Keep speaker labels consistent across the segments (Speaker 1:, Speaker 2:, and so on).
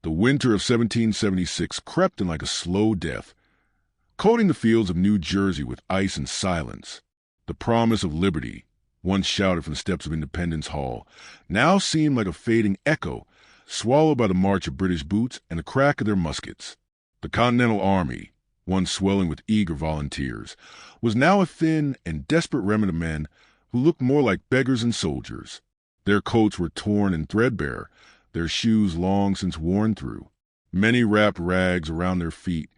Speaker 1: The winter of 1776 crept in like a slow death, coating the fields of New Jersey with ice and silence. The promise of liberty, once shouted from the steps of Independence Hall, now seemed like a fading echo, swallowed by the march of British boots and the crack of their muskets. The Continental Army, once swelling with eager volunteers, was now a thin and desperate remnant of men who looked more like beggars than soldiers. Their coats were torn and threadbare, their shoes long since worn through. Many wrapped rags around their feet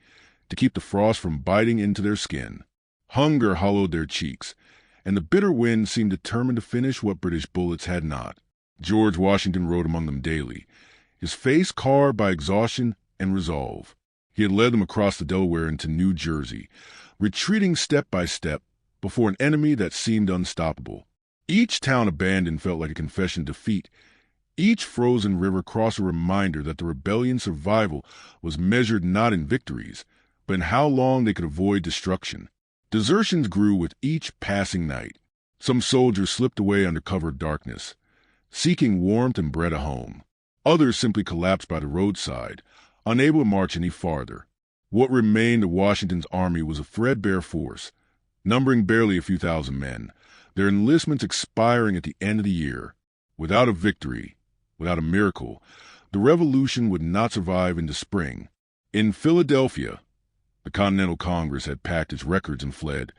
Speaker 1: to keep the frost from biting into their skin. Hunger hollowed their cheeks, and the bitter wind seemed determined to finish what British bullets had not. George Washington rode among them daily, his face carved by exhaustion and resolve. He had led them across the Delaware into New Jersey, retreating step by step before an enemy that seemed unstoppable. Each town abandoned felt like a confession of defeat. Each frozen river crossed a reminder that the rebellion's survival was measured not in victories, but in how long they could avoid destruction. Desertions grew with each passing night. Some soldiers slipped away under cover of darkness, seeking warmth and bread at home. Others simply collapsed by the roadside, unable to march any farther. What remained of Washington's army was a threadbare force, numbering barely a few thousand men, their enlistments expiring at the end of the year. Without a victory, without a miracle, the Revolution would not survive into spring. In Philadelphia, the Continental Congress had packed its records and fled,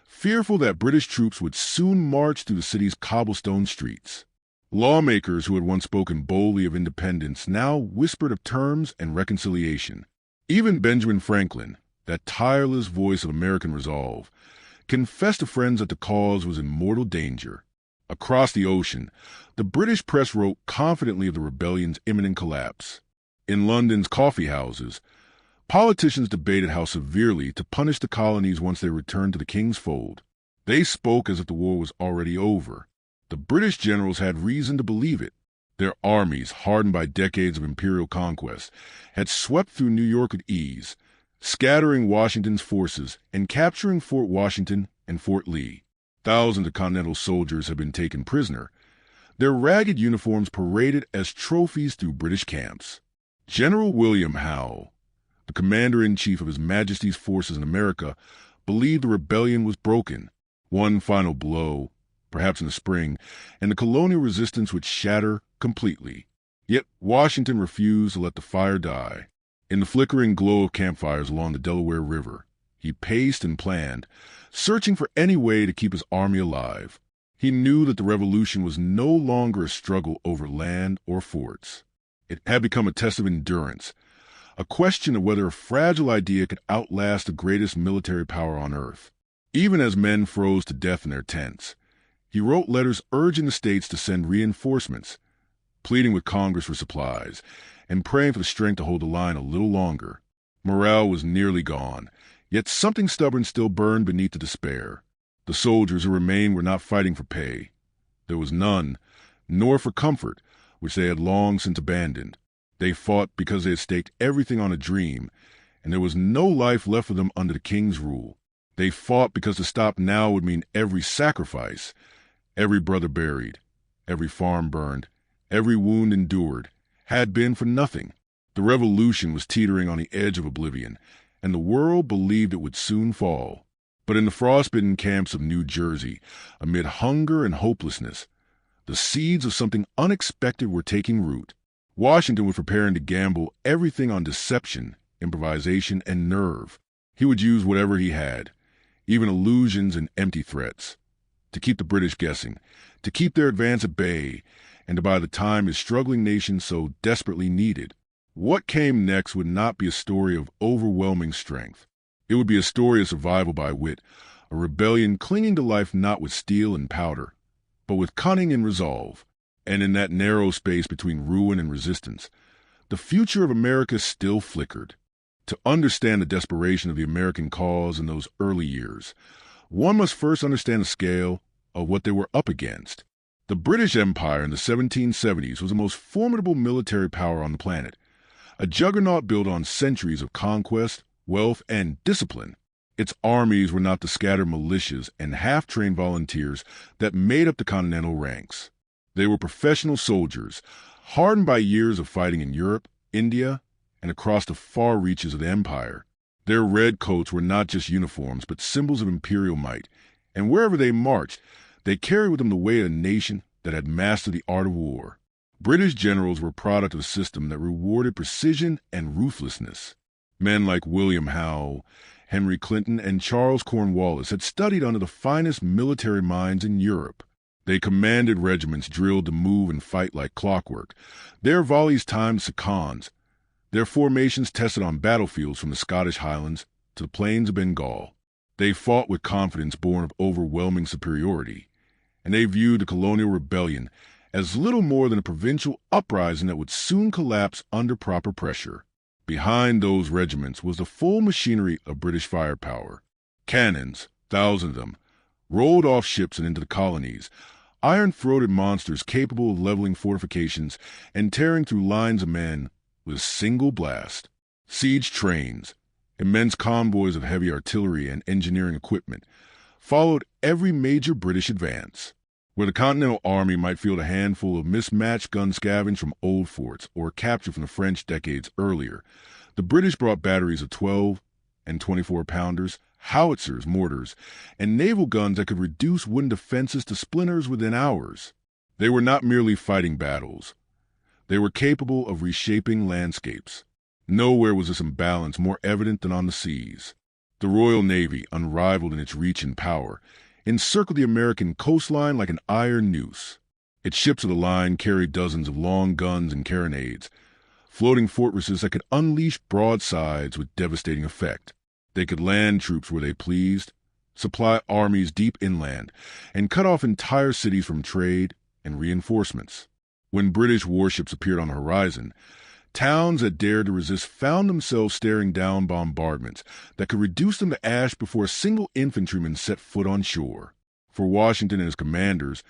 Speaker 1: fearful that British troops would soon march through the city's cobblestone streets. Lawmakers who had once spoken boldly of independence now whispered of terms and reconciliation. Even Benjamin Franklin, that tireless voice of American resolve, confessed to friends that the cause was in mortal danger. Across the ocean, the British press wrote confidently of the rebellion's imminent collapse. In London's coffee houses, politicians debated how severely to punish the colonies once they returned to the king's fold. They spoke as if the war was already over. The British generals had reason to believe it. Their armies, hardened by decades of imperial conquest, had swept through New York with ease, scattering Washington's forces and capturing Fort Washington and Fort Lee. Thousands of Continental soldiers had been taken prisoner, their ragged uniforms paraded as trophies through British camps. General William Howe, the commander-in-chief of His Majesty's forces in America, believed the rebellion was broken. One final blow, perhaps in the spring, and the colonial resistance would shatter completely. Yet Washington refused to let the fire die. In the flickering glow of campfires along the Delaware River, he paced and planned, searching for any way to keep his army alive. He knew that the Revolution was no longer a struggle over land or forts. It had become a test of endurance, a question of whether a fragile idea could outlast the greatest military power on earth. Even as men froze to death in their tents, he wrote letters urging the states to send reinforcements, pleading with Congress for supplies, and praying for the strength to hold the line a little longer. Morale was nearly gone, yet something stubborn still burned beneath the despair. The soldiers who remained were not fighting for pay. There was none, nor for comfort, which they had long since abandoned. They fought because they had staked everything on a dream, and there was no life left for them under the king's rule. They fought because to stop now would mean every sacrifice, every brother buried, every farm burned, every wound endured, had been for nothing. The Revolution was teetering on the edge of oblivion, and the world believed it would soon fall. But in the frostbitten camps of New Jersey, amid hunger and hopelessness, the seeds of something unexpected were taking root. Washington was preparing to gamble everything on deception, improvisation, and nerve. He would use whatever he had, even illusions and empty threats, to keep the British guessing, to keep their advance at bay, and to buy the time his struggling nation so desperately needed. What came next would not be a story of overwhelming strength. It would be a story of survival by wit, a rebellion clinging to life not with steel and powder, but with cunning and resolve. And in that narrow space between ruin and resistance, the future of America still flickered. To understand the desperation of the American cause in those early years, one must first understand the scale of what they were up against. The British Empire in the 1770s was the most formidable military power on the planet, a juggernaut built on centuries of conquest, wealth, and discipline. Its armies were not the scattered militias and half-trained volunteers that made up the Continental ranks. They were professional soldiers, hardened by years of fighting in Europe, India, and across the far reaches of the empire. Their red coats were not just uniforms, but symbols of imperial might, and wherever they marched, they carried with them the weight of a nation that had mastered the art of war. British generals were a product of a system that rewarded precision and ruthlessness. Men like William Howe, Henry Clinton, and Charles Cornwallis had studied under the finest military minds in Europe. They commanded regiments drilled to move and fight like clockwork, their volleys timed seconds, their formations tested on battlefields from the Scottish Highlands to the plains of Bengal. They fought with confidence born of overwhelming superiority, and they viewed the colonial rebellion as little more than a provincial uprising that would soon collapse under proper pressure. Behind those regiments was the full machinery of British firepower. Cannons, thousands of them, rolled off ships and into the colonies, iron-throated monsters capable of leveling fortifications and tearing through lines of men with a single blast. Siege trains, immense convoys of heavy artillery and engineering equipment, followed every major British advance. Where the Continental Army might field a handful of mismatched guns scavenged from old forts or captured from the French decades earlier, the British brought batteries of 12 and 24-pounders, howitzers, mortars, and naval guns that could reduce wooden defenses to splinters within hours. They were not merely fighting battles. They were capable of reshaping landscapes. Nowhere was this imbalance more evident than on the seas. The Royal Navy, unrivaled in its reach and power, encircled the American coastline like an iron noose. Its ships of the line carried dozens of long guns and carronades, floating fortresses that could unleash broadsides with devastating effect. They could land troops where they pleased, supply armies deep inland, and cut off entire cities from trade and reinforcements. When British warships appeared on the horizon, towns that dared to resist found themselves staring down bombardments that could reduce them to ash before a single infantryman set foot on shore. For Washington and his commanders,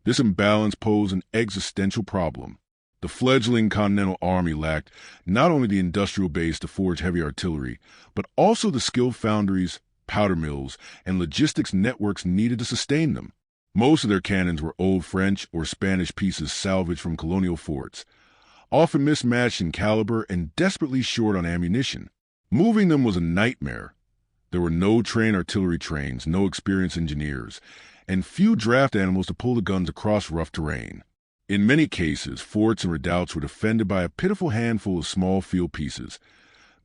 Speaker 1: this imbalance posed an existential problem. The fledgling Continental Army lacked not only the industrial base to forge heavy artillery, but also the skilled foundries, powder mills, and logistics networks needed to sustain them. Most of their cannons were old French or Spanish pieces salvaged from colonial forts, often mismatched in caliber and desperately short on ammunition. Moving them was a nightmare. There were no trained artillery trains, no experienced engineers, and few draft animals to pull the guns across rough terrain. In many cases, forts and redoubts were defended by a pitiful handful of small field pieces,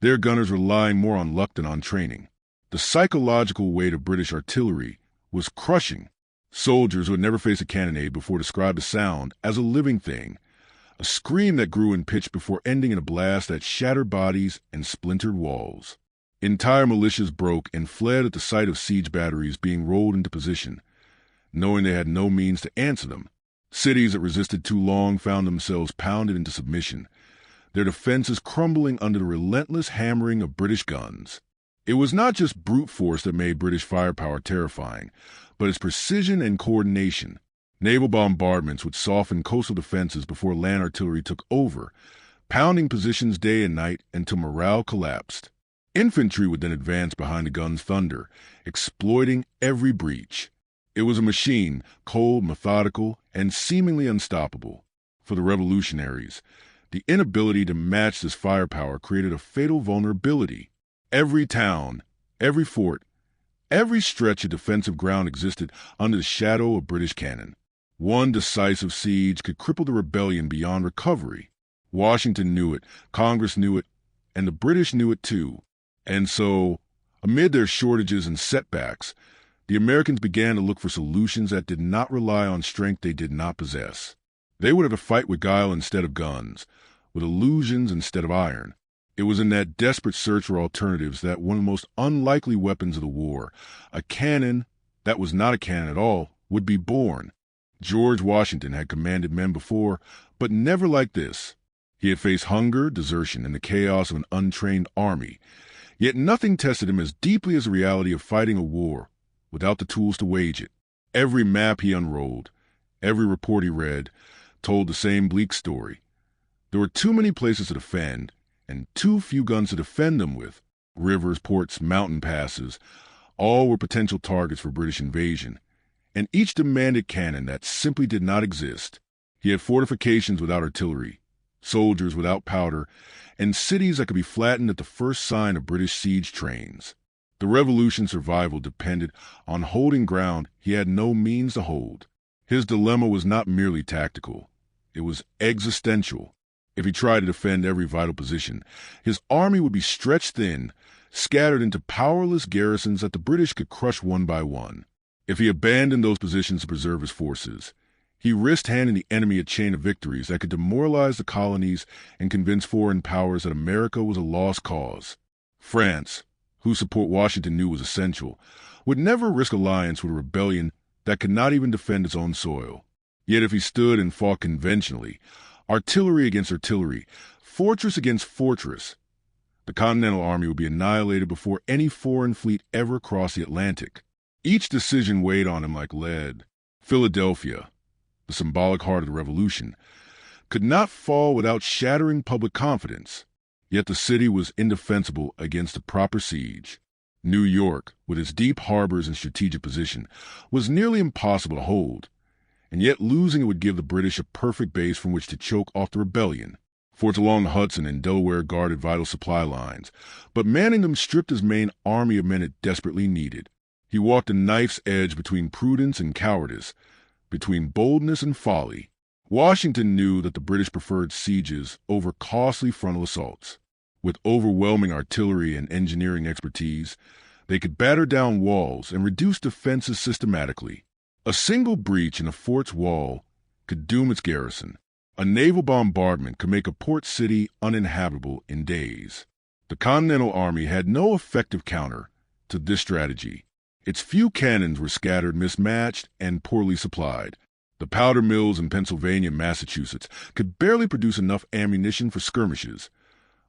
Speaker 1: their gunners relying more on luck than on training. The psychological weight of British artillery was crushing. Soldiers who had never faced a cannonade before described the sound as a living thing, a scream that grew in pitch before ending in a blast that shattered bodies and splintered walls. Entire militias broke and fled at the sight of siege batteries being rolled into position, knowing they had no means to answer them. Cities that resisted too long found themselves pounded into submission, their defenses crumbling under the relentless hammering of British guns. It was not just brute force that made British firepower terrifying, but its precision and coordination. Naval bombardments would soften coastal defenses before land artillery took over, pounding positions day and night until morale collapsed. Infantry would then advance behind the gun's thunder, exploiting every breach. It was a machine, cold, methodical, and seemingly unstoppable. For the revolutionaries, the inability to match this firepower created a fatal vulnerability. Every town, every fort, every stretch of defensive ground existed under the shadow of British cannon. One decisive siege could cripple the rebellion beyond recovery. Washington knew it, Congress knew it, and the British knew it too. And so, amid their shortages and setbacks, the Americans began to look for solutions that did not rely on strength they did not possess. They would have to fight with guile instead of guns, with illusions instead of iron. It was in that desperate search for alternatives that one of the most unlikely weapons of the war, a cannon that was not a cannon at all, would be born. George Washington had commanded men before, but never like this. He had faced hunger, desertion, and the chaos of an untrained army, yet nothing tested him as deeply as the reality of fighting a war without the tools to wage it. Every map he unrolled, every report he read, told the same bleak story. There were too many places to defend, and too few guns to defend them with. Rivers, ports, mountain passes, all were potential targets for British invasion, and each demanded cannon that simply did not exist. He had fortifications without artillery, soldiers without powder, and cities that could be flattened at the first sign of British siege trains. The revolution's survival depended on holding ground he had no means to hold. His dilemma was not merely tactical. It was existential. If he tried to defend every vital position, his army would be stretched thin, scattered into powerless garrisons that the British could crush one by one. If he abandoned those positions to preserve his forces, he risked handing the enemy a chain of victories that could demoralize the colonies and convince foreign powers that America was a lost cause. France, whose support Washington knew was essential, would never risk alliance with a rebellion that could not even defend its own soil. Yet if he stood and fought conventionally, artillery against artillery, fortress against fortress, the Continental Army would be annihilated before any foreign fleet ever crossed the Atlantic. Each decision weighed on him like lead. Philadelphia, the symbolic heart of the Revolution, could not fall without shattering public confidence. Yet the city was indefensible against a proper siege. New York, with its deep harbors and strategic position, was nearly impossible to hold, and yet losing it would give the British a perfect base from which to choke off the rebellion. Forts along the Hudson and Delaware guarded vital supply lines, but manning them stripped his main army of men it desperately needed. He walked a knife's edge between prudence and cowardice, between boldness and folly. Washington knew that the British preferred sieges over costly frontal assaults. With overwhelming artillery and engineering expertise, they could batter down walls and reduce defenses systematically. A single breach in a fort's wall could doom its garrison. A naval bombardment could make a port city uninhabitable in days. The Continental Army had no effective counter to this strategy. Its few cannons were scattered, mismatched, and poorly supplied. The powder mills in Pennsylvania and Massachusetts could barely produce enough ammunition for skirmishes,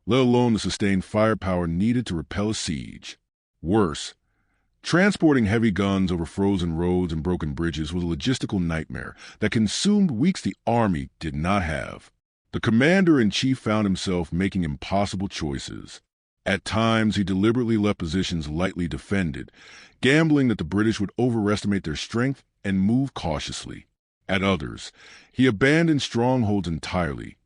Speaker 1: let alone the sustained firepower needed to repel a siege. Worse, transporting heavy guns over frozen roads and broken bridges was a logistical nightmare that consumed weeks the army did not have. The commander-in-chief found himself making impossible choices. At times, he deliberately left positions lightly defended, gambling that the British would overestimate their strength and move cautiously. At others, he abandoned strongholds entirely,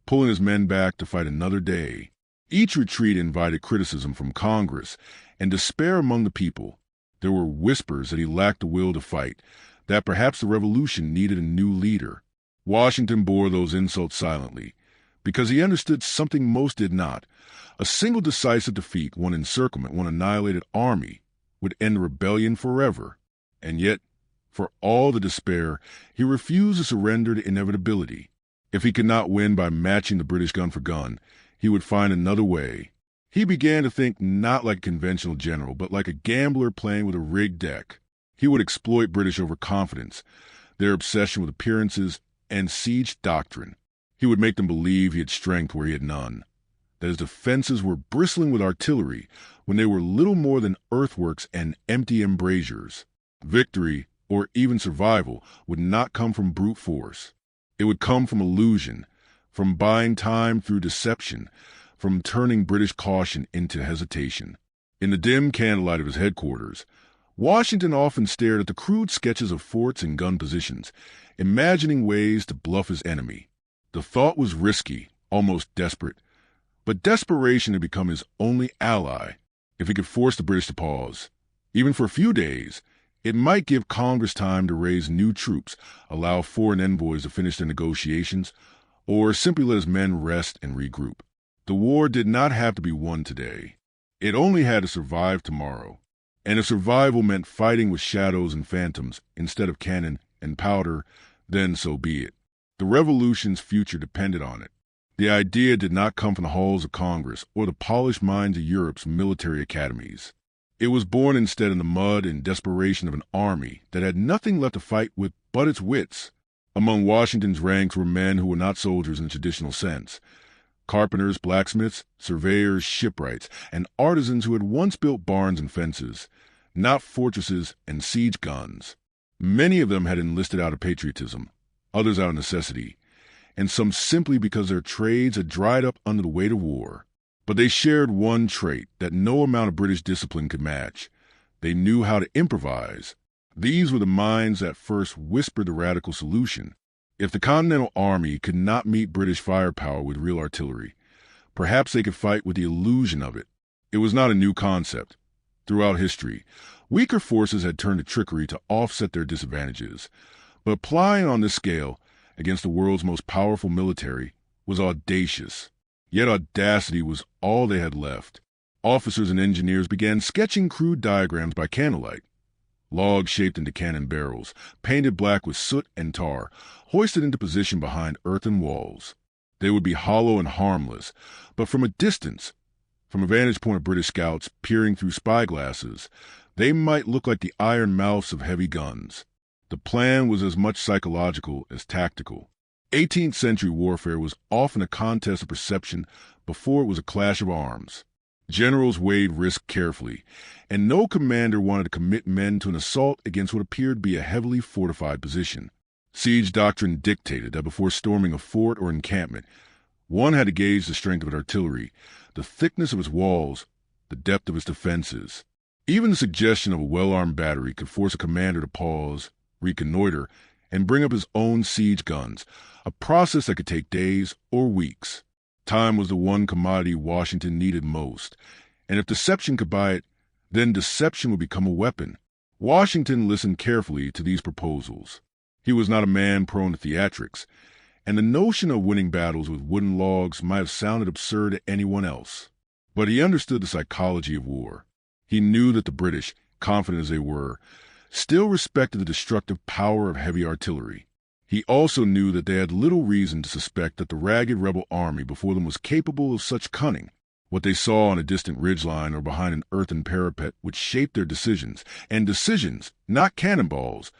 Speaker 1: pulling his men back to fight another day. Each retreat invited criticism from Congress and despair among the people. There were whispers that he lacked the will to fight, that perhaps the revolution needed a new leader. Washington bore those insults silently, because he understood something most did not. A single decisive defeat, one encirclement, one annihilated army, would end the rebellion forever. And yet, for all the despair, he refused to surrender to inevitability. If he could not win by matching the British gun for gun, he would find another way. He began to think not like a conventional general, but like a gambler playing with a rigged deck. He would exploit British overconfidence, their obsession with appearances, and siege doctrine. He would make them believe he had strength where he had none, that his defenses were bristling with artillery when they were little more than earthworks and empty embrasures. Victory, or even survival, would not come from brute force. It would come from illusion, from buying time through deception, from turning British caution into hesitation. In the dim candlelight of his headquarters, Washington often stared at the crude sketches of forts and gun positions, imagining ways to bluff his enemy. The thought was risky, almost desperate, but desperation had become his only ally. If he could force the British to pause, even for a few days, it might give Congress time to raise new troops, allow foreign envoys to finish their negotiations, or simply let his men rest and regroup. The war did not have to be won today. It only had to survive tomorrow. And if survival meant fighting with shadows and phantoms instead of cannon and powder, then so be it. The revolution's future depended on it. The idea did not come from the halls of Congress or the polished minds of Europe's military academies. It was born instead in the mud and desperation of an army that had nothing left to fight with but its wits. Among Washington's ranks were men who were not soldiers in the traditional sense. Carpenters, blacksmiths, surveyors, shipwrights, and artisans who had once built barns and fences, not fortresses and siege guns. Many of them had enlisted out of patriotism, others out of necessity, and some simply because their trades had dried up under the weight of war. But they shared one trait that no amount of British discipline could match. They knew how to improvise. These were the minds that first whispered the radical solution. If the Continental Army could not meet British firepower with real artillery, perhaps they could fight with the illusion of it. It was not a new concept. Throughout history, weaker forces had turned to trickery to offset their disadvantages, but applying on this scale against the world's most powerful military was audacious. Yet audacity was all they had left. Officers and engineers began sketching crude diagrams by candlelight. Logs shaped into cannon barrels, painted black with soot and tar, hoisted into position behind earthen walls. They would be hollow and harmless, but from a distance, from a vantage point of British scouts peering through spyglasses, they might look like the iron mouths of heavy guns. The plan was as much psychological as tactical. 18th century warfare was often a contest of perception before it was a clash of arms. Generals weighed risk carefully, and no commander wanted to commit men to an assault against what appeared to be a heavily fortified position. Siege doctrine dictated that before storming a fort or encampment, one had to gauge the strength of its artillery, the thickness of its walls, the depth of its defenses. Even the suggestion of a well-armed battery could force a commander to pause, reconnoiter, and bring up his own siege guns, a process that could take days or weeks. Time was the one commodity Washington needed most, and if deception could buy it, then deception would become a weapon. Washington listened carefully to these proposals. He was not a man prone to theatrics, and the notion of winning battles with wooden logs might have sounded absurd to anyone else. But he understood the psychology of war. He knew that the British, confident as they were, still respected the destructive power of heavy artillery. He also knew that they had little reason to suspect that the ragged rebel army before them was capable of such cunning. What they saw on a distant ridgeline or behind an earthen parapet would shape their decisions, and decisions, not cannonballs,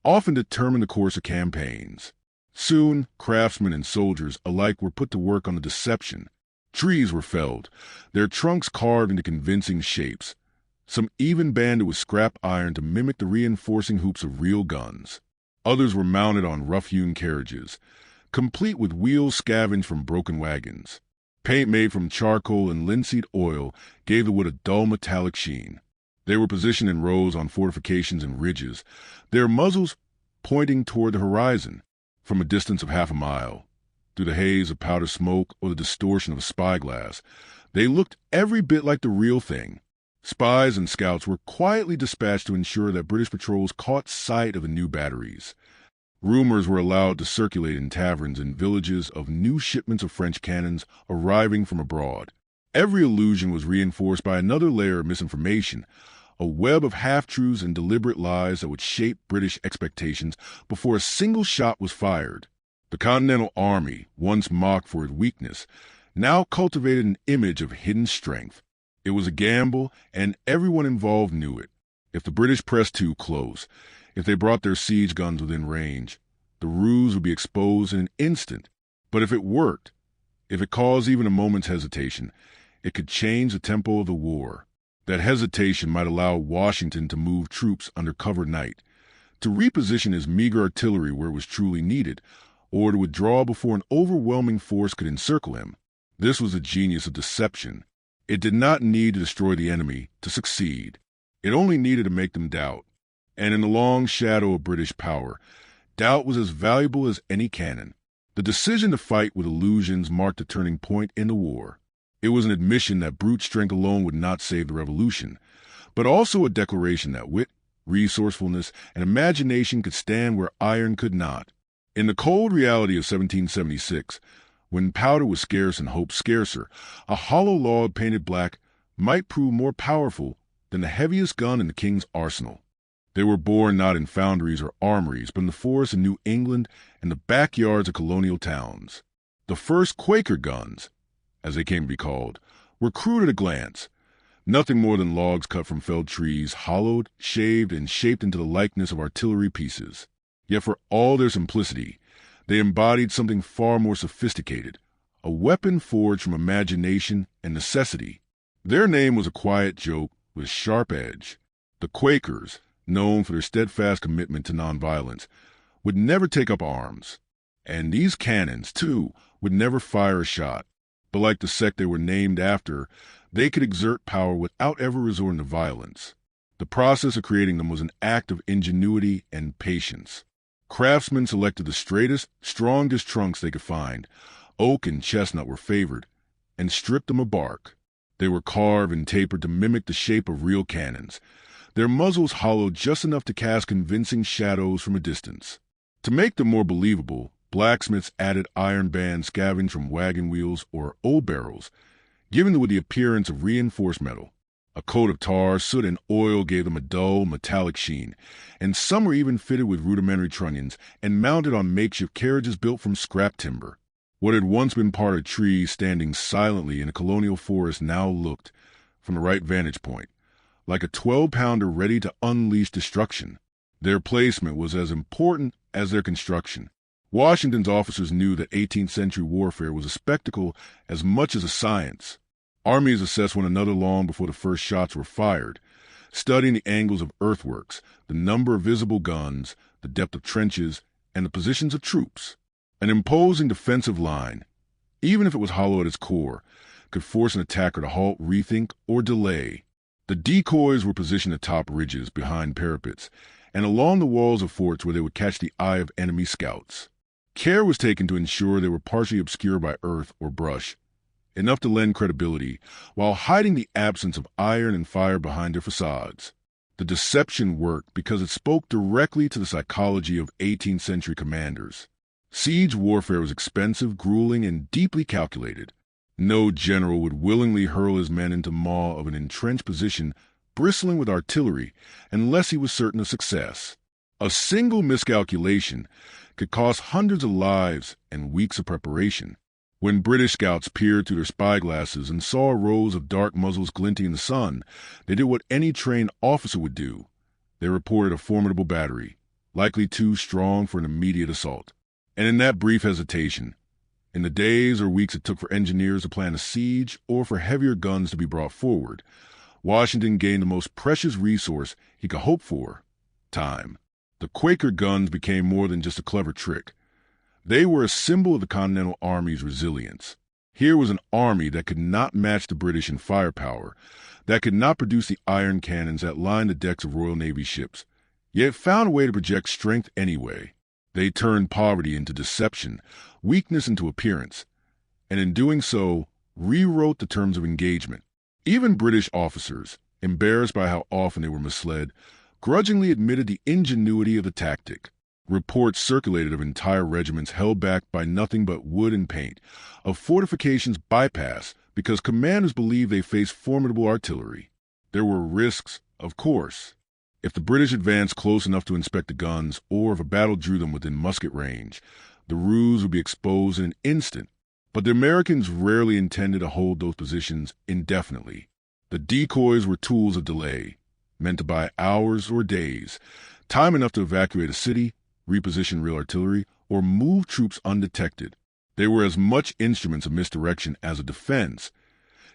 Speaker 1: often determine the course of campaigns. Soon, craftsmen and soldiers alike were put to work on the deception. Trees were felled, their trunks carved into convincing shapes, some even banded with scrap iron to mimic the reinforcing hoops of real guns. Others were mounted on rough-hewn carriages, complete with wheels scavenged from broken wagons. Paint made from charcoal and linseed oil gave the wood a dull metallic sheen. They were positioned in rows on fortifications and ridges, their muzzles pointing toward the horizon. From a distance of half a mile, through the haze of powder smoke or the distortion of a spyglass, they looked every bit like the real thing. Spies and scouts were quietly dispatched to ensure that British patrols caught sight of the new batteries. Rumors were allowed to circulate in taverns and villages of new shipments of French cannons arriving from abroad. Every illusion was reinforced by another layer of misinformation, a web of half-truths and deliberate lies that would shape British expectations before a single shot was fired. The Continental Army, once mocked for its weakness, now cultivated an image of hidden strength. It was a gamble, and everyone involved knew it. If the British pressed too close, if they brought their siege guns within range, the ruse would be exposed in an instant. But if it worked, if it caused even a moment's hesitation, it could change the tempo of the war. That hesitation might allow Washington to move troops under cover night, to reposition his meager artillery where it was truly needed, or to withdraw before an overwhelming force could encircle him. This was the genius of deception. It did not need to destroy the enemy to succeed. It only needed to make them doubt. And in the long shadow of British power, doubt was as valuable as any cannon. The decision to fight with illusions marked a turning point in the war. It was an admission that brute strength alone would not save the revolution, but also a declaration that wit, resourcefulness, and imagination could stand where iron could not. In the cold reality of 1776, when powder was scarce and hope scarcer, a hollow log painted black might prove more powerful than the heaviest gun in the king's arsenal. They were born not in foundries or armories, but in the forests of New England and the backyards of colonial towns. The first Quaker guns, as they came to be called, were crude at a glance, nothing more than logs cut from felled trees, hollowed, shaved, and shaped into the likeness of artillery pieces. Yet for all their simplicity, they embodied something far more sophisticated, a weapon forged from imagination and necessity. Their name was a quiet joke with sharp edge. The Quakers, known for their steadfast commitment to nonviolence, would never take up arms. And these cannons, too, would never fire a shot. But like the sect they were named after, they could exert power without ever resorting to violence. The process of creating them was an act of ingenuity and patience. Craftsmen selected the straightest, strongest trunks they could find. Oak and chestnut were favored, and stripped them of bark. They were carved and tapered to mimic the shape of real cannons, their muzzles hollowed just enough to cast convincing shadows from a distance. To make them more believable, blacksmiths added iron bands scavenged from wagon wheels or old barrels, giving them the appearance of reinforced metal. A coat of tar, soot, and oil gave them a dull, metallic sheen, and some were even fitted with rudimentary trunnions and mounted on makeshift carriages built from scrap timber. What had once been part of trees standing silently in a colonial forest now looked, from the right vantage point, like a 12-pounder ready to unleash destruction. Their placement was as important as their construction. Washington's officers knew that 18th century warfare was a spectacle as much as a science. Armies assessed one another long before the first shots were fired, studying the angles of earthworks, the number of visible guns, the depth of trenches, and the positions of troops. An imposing defensive line, even if it was hollow at its core, could force an attacker to halt, rethink, or delay. The decoys were positioned atop ridges behind parapets and along the walls of forts where they would catch the eye of enemy scouts. Care was taken to ensure they were partially obscured by earth or brush, enough to lend credibility, while hiding the absence of iron and fire behind their facades. The deception worked because it spoke directly to the psychology of 18th century commanders. Siege warfare was expensive, grueling, and deeply calculated. No general would willingly hurl his men into maw of an entrenched position bristling with artillery unless he was certain of success. A single miscalculation could cost hundreds of lives and weeks of preparation. When British scouts peered through their spyglasses and saw rows of dark muzzles glinting in the sun, they did what any trained officer would do. They reported a formidable battery, likely too strong for an immediate assault. And in that brief hesitation, in the days or weeks it took for engineers to plan a siege or for heavier guns to be brought forward, Washington gained the most precious resource he could hope for: time. The Quaker guns became more than just a clever trick. They were a symbol of the Continental Army's resilience. Here was an army that could not match the British in firepower, that could not produce the iron cannons that lined the decks of Royal Navy ships, yet found a way to project strength anyway. They turned poverty into deception, weakness into appearance, and in doing so, rewrote the terms of engagement. Even British officers, embarrassed by how often they were misled, grudgingly admitted the ingenuity of the tactic. Reports circulated of entire regiments held back by nothing but wood and paint, of fortifications bypassed because commanders believed they faced formidable artillery. There were risks, of course. If the British advanced close enough to inspect the guns, or if a battle drew them within musket range, the ruse would be exposed in an instant. But the Americans rarely intended to hold those positions indefinitely. The decoys were tools of delay, meant to buy hours or days, time enough to evacuate a city, reposition real artillery, or move troops undetected. They were as much instruments of misdirection as a defense,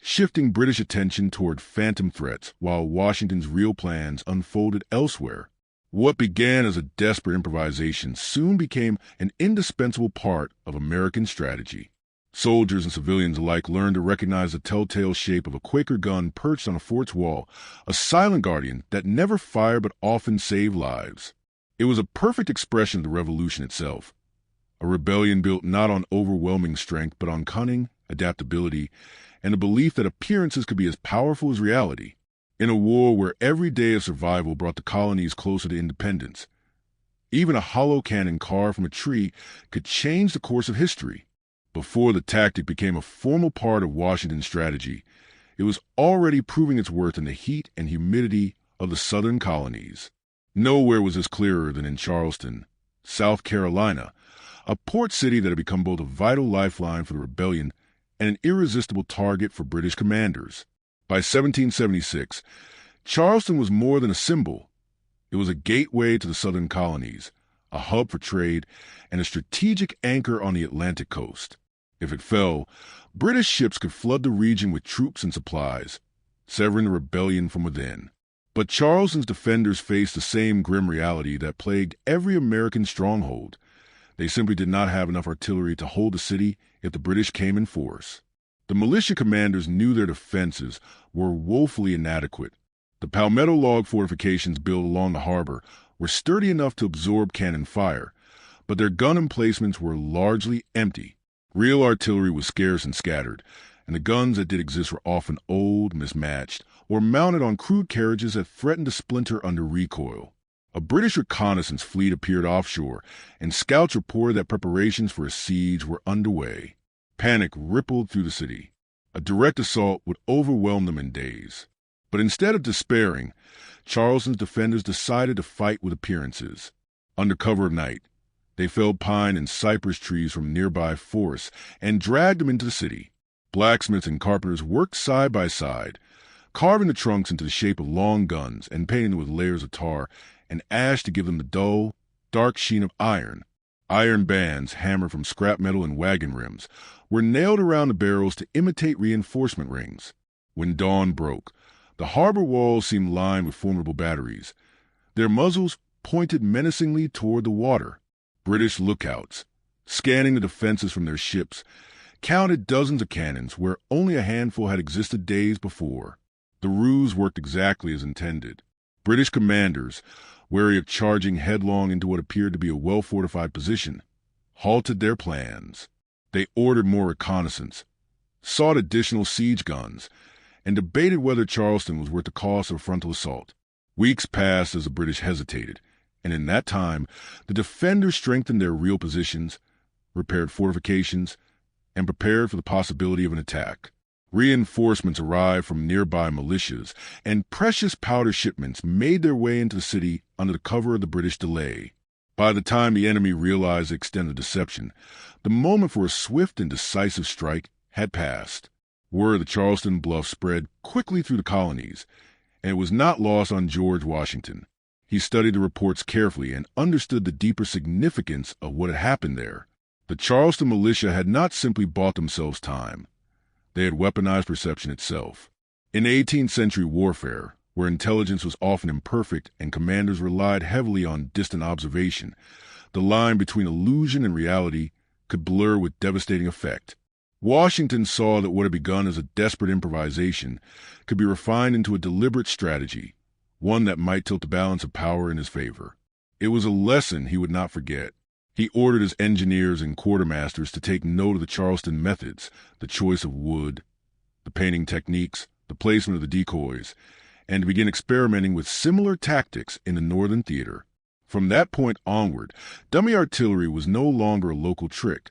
Speaker 1: shifting British attention toward phantom threats while Washington's real plans unfolded elsewhere. What began as a desperate improvisation soon became an indispensable part of American strategy. Soldiers and civilians alike learned to recognize the telltale shape of a Quaker gun perched on a fort's wall, a silent guardian that never fired but often saved lives. It was a perfect expression of the Revolution itself, a rebellion built not on overwhelming strength but on cunning, adaptability, and a belief that appearances could be as powerful as reality. In a war where every day of survival brought the colonies closer to independence, even a hollow cannon carved from a tree could change the course of history. Before the tactic became a formal part of Washington's strategy, it was already proving its worth in the heat and humidity of the southern colonies. Nowhere was this clearer than in Charleston, South Carolina, a port city that had become both a vital lifeline for the rebellion and an irresistible target for British commanders. By 1776, Charleston was more than a symbol. It was a gateway to the southern colonies, a hub for trade, and a strategic anchor on the Atlantic coast. If it fell, British ships could flood the region with troops and supplies, severing the rebellion from within. But Charleston's defenders faced the same grim reality that plagued every American stronghold. They simply did not have enough artillery to hold the city if the British came in force. The militia commanders knew their defenses were woefully inadequate. The palmetto log fortifications built along the harbor were sturdy enough to absorb cannon fire, but their gun emplacements were largely empty. Real artillery was scarce and scattered, and the guns that did exist were often old, mismatched, or mounted on crude carriages that threatened to splinter under recoil. A British reconnaissance fleet appeared offshore, and scouts reported that preparations for a siege were underway. Panic rippled through the city. A direct assault would overwhelm them in days. But instead of despairing, Charleston's defenders decided to fight with appearances. Under cover of night, they felled pine and cypress trees from nearby forests and dragged them into the city. Blacksmiths and carpenters worked side by side, carving the trunks into the shape of long guns and painting them with layers of tar and ash to give them the dull, dark sheen of iron. Iron bands, hammered from scrap metal and wagon rims, were nailed around the barrels to imitate reinforcement rings. When dawn broke, the harbor walls seemed lined with formidable batteries. Their muzzles pointed menacingly toward the water. British lookouts, scanning the defenses from their ships, counted dozens of cannons where only a handful had existed days before. The ruse worked exactly as intended. British commanders, wary of charging headlong into what appeared to be a well-fortified position, halted their plans. They ordered more reconnaissance, sought additional siege guns, and debated whether Charleston was worth the cost of a frontal assault. Weeks passed as the British hesitated, and in that time, the defenders strengthened their real positions, repaired fortifications, and prepared for the possibility of an attack. Reinforcements arrived from nearby militias, and precious powder shipments made their way into the city under the cover of the British delay. By the time the enemy realized the extent of deception, the moment for a swift and decisive strike had passed. Word of the Charleston bluff spread quickly through the colonies, and it was not lost on George Washington. He studied the reports carefully and understood the deeper significance of what had happened there. The Charleston militia had not simply bought themselves time. They had weaponized perception itself. In 18th century warfare, where intelligence was often imperfect and commanders relied heavily on distant observation, the line between illusion and reality could blur with devastating effect. Washington saw that what had begun as a desperate improvisation could be refined into a deliberate strategy, one that might tilt the balance of power in his favor. It was a lesson he would not forget. He ordered his engineers and quartermasters to take note of the Charleston methods, the choice of wood, the painting techniques, the placement of the decoys, and to begin experimenting with similar tactics in the Northern theater. From that point onward, dummy artillery was no longer a local trick.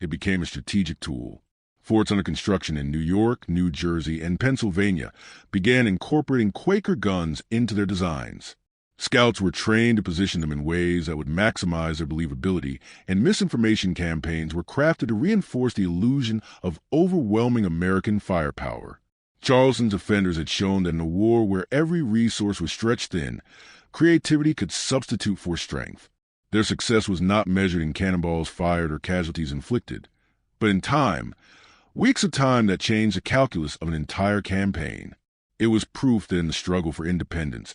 Speaker 1: It became a strategic tool. Forts under construction in New York, New Jersey, and Pennsylvania began incorporating Quaker guns into their designs. Scouts were trained to position them in ways that would maximize their believability, and misinformation campaigns were crafted to reinforce the illusion of overwhelming American firepower. Charleston's defenders had shown that in a war where every resource was stretched thin, creativity could substitute for strength. Their success was not measured in cannonballs fired or casualties inflicted, but in time, weeks of time that changed the calculus of an entire campaign. It was proof that in the struggle for independence,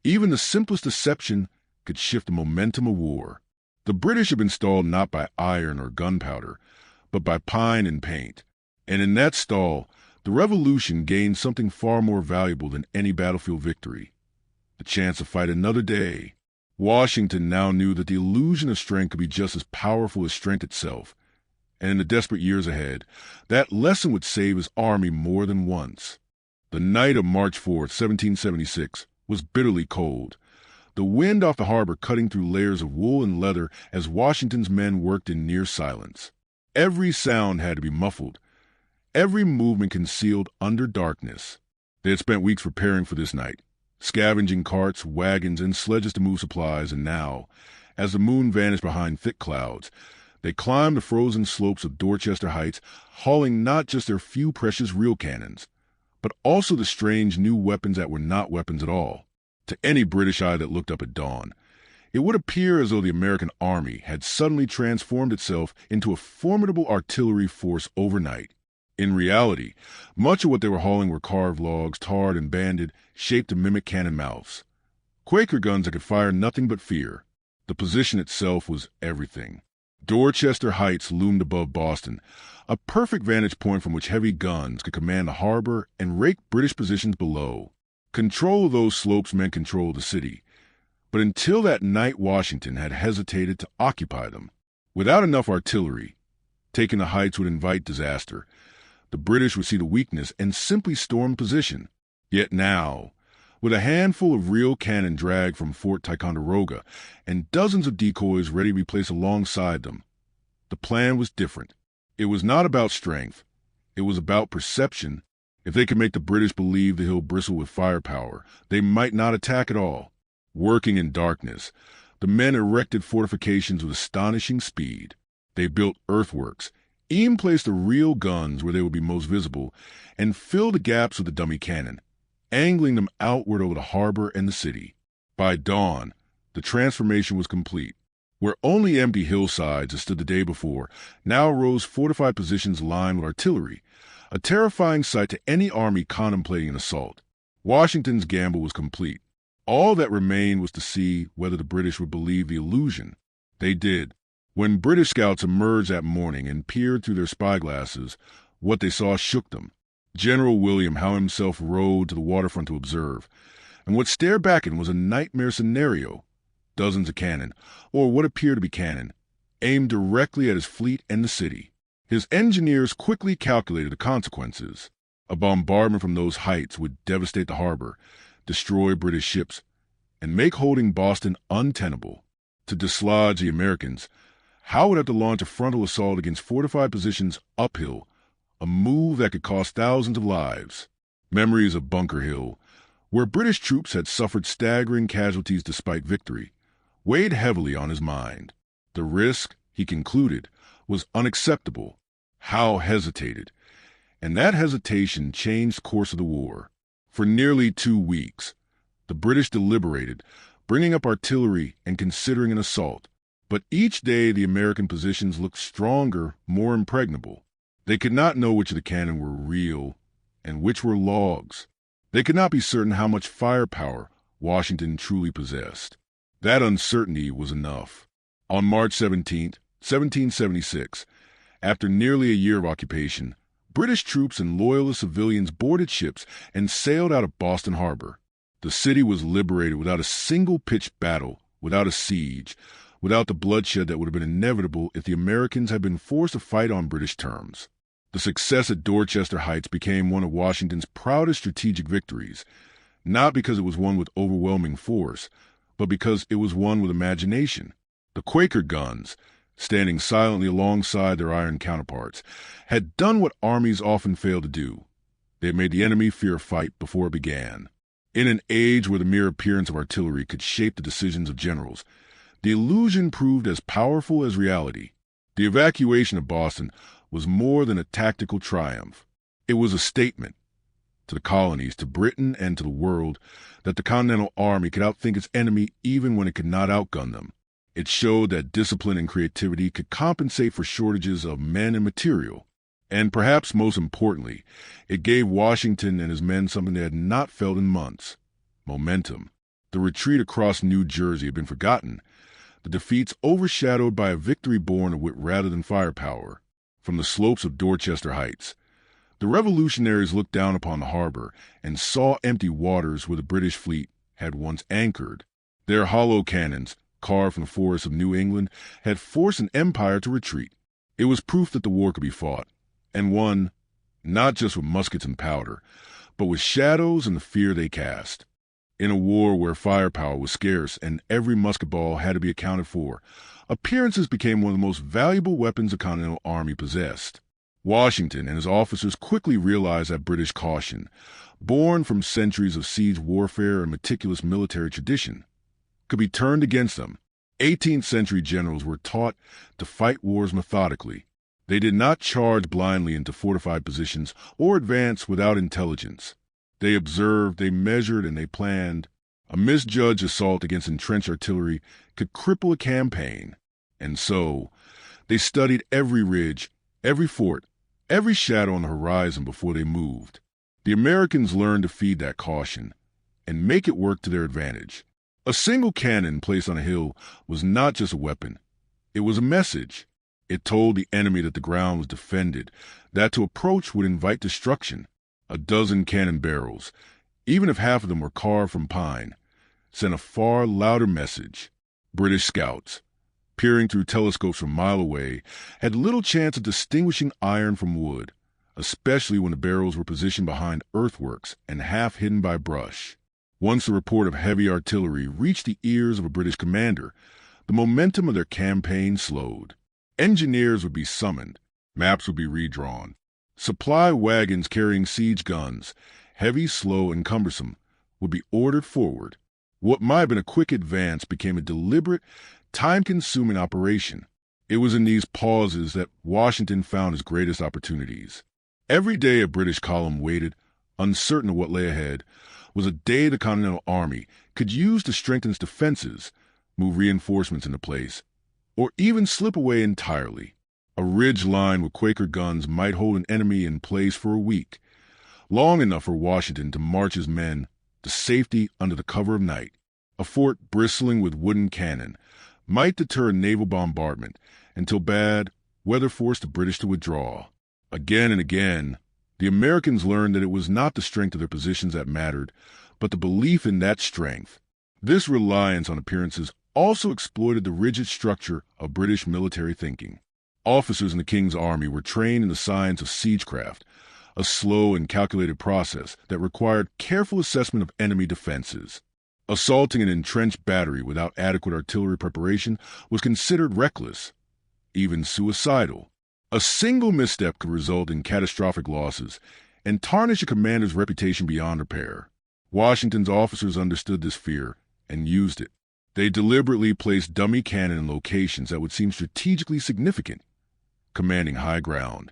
Speaker 1: even the simplest deception could shift the momentum of war. The British had been stalled not by iron or gunpowder, but by pine and paint. And in that stall, the Revolution gained something far more valuable than any battlefield victory: the chance to fight another day. Washington now knew that the illusion of strength could be just as powerful as strength itself, and in the desperate years ahead, that lesson would save his army more than once. The night of March 4th, 1776, was bitterly cold, the wind off the harbor cutting through layers of wool and leather as Washington's men worked in near silence. Every sound had to be muffled, every movement concealed under darkness. They had spent weeks preparing for this night, scavenging carts, wagons, and sledges to move supplies, and now, as the moon vanished behind thick clouds, they climbed the frozen slopes of Dorchester Heights, hauling not just their few precious real cannons, but also the strange new weapons that were not weapons at all. To any British eye that looked up at dawn, it would appear as though the American army had suddenly transformed itself into a formidable artillery force overnight. In reality, much of what they were hauling were carved logs, tarred and banded, shaped to mimic cannon mouths. Quaker guns that could fire nothing but fear. The position itself was everything. Dorchester Heights loomed above Boston, a perfect vantage point from which heavy guns could command the harbor and rake British positions below. Control of those slopes meant control of the city, But until that night, Washington had hesitated to occupy them. Without enough artillery, taking the heights would invite disaster. The British would see the weakness and simply storm position. Yet now, with a handful of real cannon dragged from Fort Ticonderoga and dozens of decoys ready to be placed alongside them, the plan was different. It was not about strength. It was about perception. If they could make the British believe the hill bristled with firepower, they might not attack at all. Working in darkness, the men erected fortifications with astonishing speed. They built earthworks, even placed the real guns where they would be most visible, and filled the gaps with the dummy cannon, angling them outward over the harbor and the city. By dawn, the transformation was complete. Where only empty hillsides had stood the day before, now rose fortified positions lined with artillery, a terrifying sight to any army contemplating an assault. Washington's gamble was complete. All that remained was to see whether the British would believe the illusion. They did. When British scouts emerged that morning and peered through their spyglasses, what they saw shook them. General William Howe himself rode to the waterfront to observe, and what stared back at him was a nightmare scenario. Dozens of cannon, or what appeared to be cannon, aimed directly at his fleet and the city. His engineers quickly calculated the consequences. A bombardment from those heights would devastate the harbor, destroy British ships, and make holding Boston untenable. To dislodge the Americans, Howe would have to launch a frontal assault against fortified positions uphill, a move that could cost thousands of lives. Memories of Bunker Hill, where British troops had suffered staggering casualties despite victory, weighed heavily on his mind. The risk, he concluded, was unacceptable. Howe hesitated, and that hesitation changed the course of the war. For nearly 2 weeks, the British deliberated, bringing up artillery and considering an assault. But each day the American positions looked stronger, more impregnable. They could not know which of the cannon were real and which were logs. They could not be certain how much firepower Washington truly possessed. That uncertainty was enough. On March 17, 1776, after nearly a year of occupation, British troops and loyalist civilians boarded ships and sailed out of Boston Harbor. The city was liberated without a single pitched battle, without a siege, without the bloodshed that would have been inevitable if the Americans had been forced to fight on British terms. The success at Dorchester Heights became one of Washington's proudest strategic victories, not because it was won with overwhelming force, but because it was won with imagination. The Quaker guns, standing silently alongside their iron counterparts, had done what armies often fail to do. They had made the enemy fear a fight before it began. In an age where the mere appearance of artillery could shape the decisions of generals, the illusion proved as powerful as reality. The evacuation of Boston was more than a tactical triumph. It was a statement to the colonies, to Britain, and to the world that the Continental Army could outthink its enemy even when it could not outgun them. It showed that discipline and creativity could compensate for shortages of men and material. And perhaps most importantly, it gave Washington and his men something they had not felt in months: momentum. The retreat across New Jersey had been forgotten, the defeats overshadowed by a victory born of wit rather than firepower. From the slopes of Dorchester Heights, the revolutionaries looked down upon the harbor and saw empty waters where the British fleet had once anchored. Their hollow cannons, carved from the forests of New England, had forced an empire to retreat. It was proof that the war could be fought, and won not just with muskets and powder, but with shadows and the fear they cast. In a war where firepower was scarce and every musket ball had to be accounted for, appearances became one of the most valuable weapons the Continental Army possessed. Washington and his officers quickly realized that British caution, born from centuries of siege warfare and meticulous military tradition, could be turned against them. 18th century generals were taught to fight wars methodically. They did not charge blindly into fortified positions or advance without intelligence. They observed, they measured, and they planned. A misjudged assault against entrenched artillery could cripple a campaign. And so, they studied every ridge, every fort, every shadow on the horizon before they moved. The Americans learned to feed that caution and make it work to their advantage. A single cannon placed on a hill was not just a weapon. It was a message. It told the enemy that the ground was defended, that to approach would invite destruction. A dozen cannon barrels, even if half of them were carved from pine, sent a far louder message. British scouts, peering through telescopes from a mile away, had little chance of distinguishing iron from wood, especially when the barrels were positioned behind earthworks and half hidden by brush. Once the report of heavy artillery reached the ears of a British commander, the momentum of their campaign slowed. Engineers would be summoned, maps would be redrawn. Supply wagons carrying siege guns, heavy, slow, and cumbersome, would be ordered forward. What might have been a quick advance became a deliberate, time-consuming operation. It was in these pauses that Washington found his greatest opportunities. Every day a British column waited, uncertain of what lay ahead, was a day the Continental Army could use to strengthen its defenses, move reinforcements into place, or even slip away entirely. A ridge line with Quaker guns might hold an enemy in place for a week, long enough for Washington to march his men to safety under the cover of night. A fort bristling with wooden cannon might deter a naval bombardment until bad weather forced the British to withdraw. Again and again, the Americans learned that it was not the strength of their positions that mattered, but the belief in that strength. This reliance on appearances also exploited the rigid structure of British military thinking. Officers in the King's Army were trained in the science of siegecraft, a slow and calculated process that required careful assessment of enemy defenses. Assaulting an entrenched battery without adequate artillery preparation was considered reckless, even suicidal. A single misstep could result in catastrophic losses and tarnish a commander's reputation beyond repair. Washington's officers understood this fear and used it. They deliberately placed dummy cannon in locations that would seem strategically significant, commanding high ground,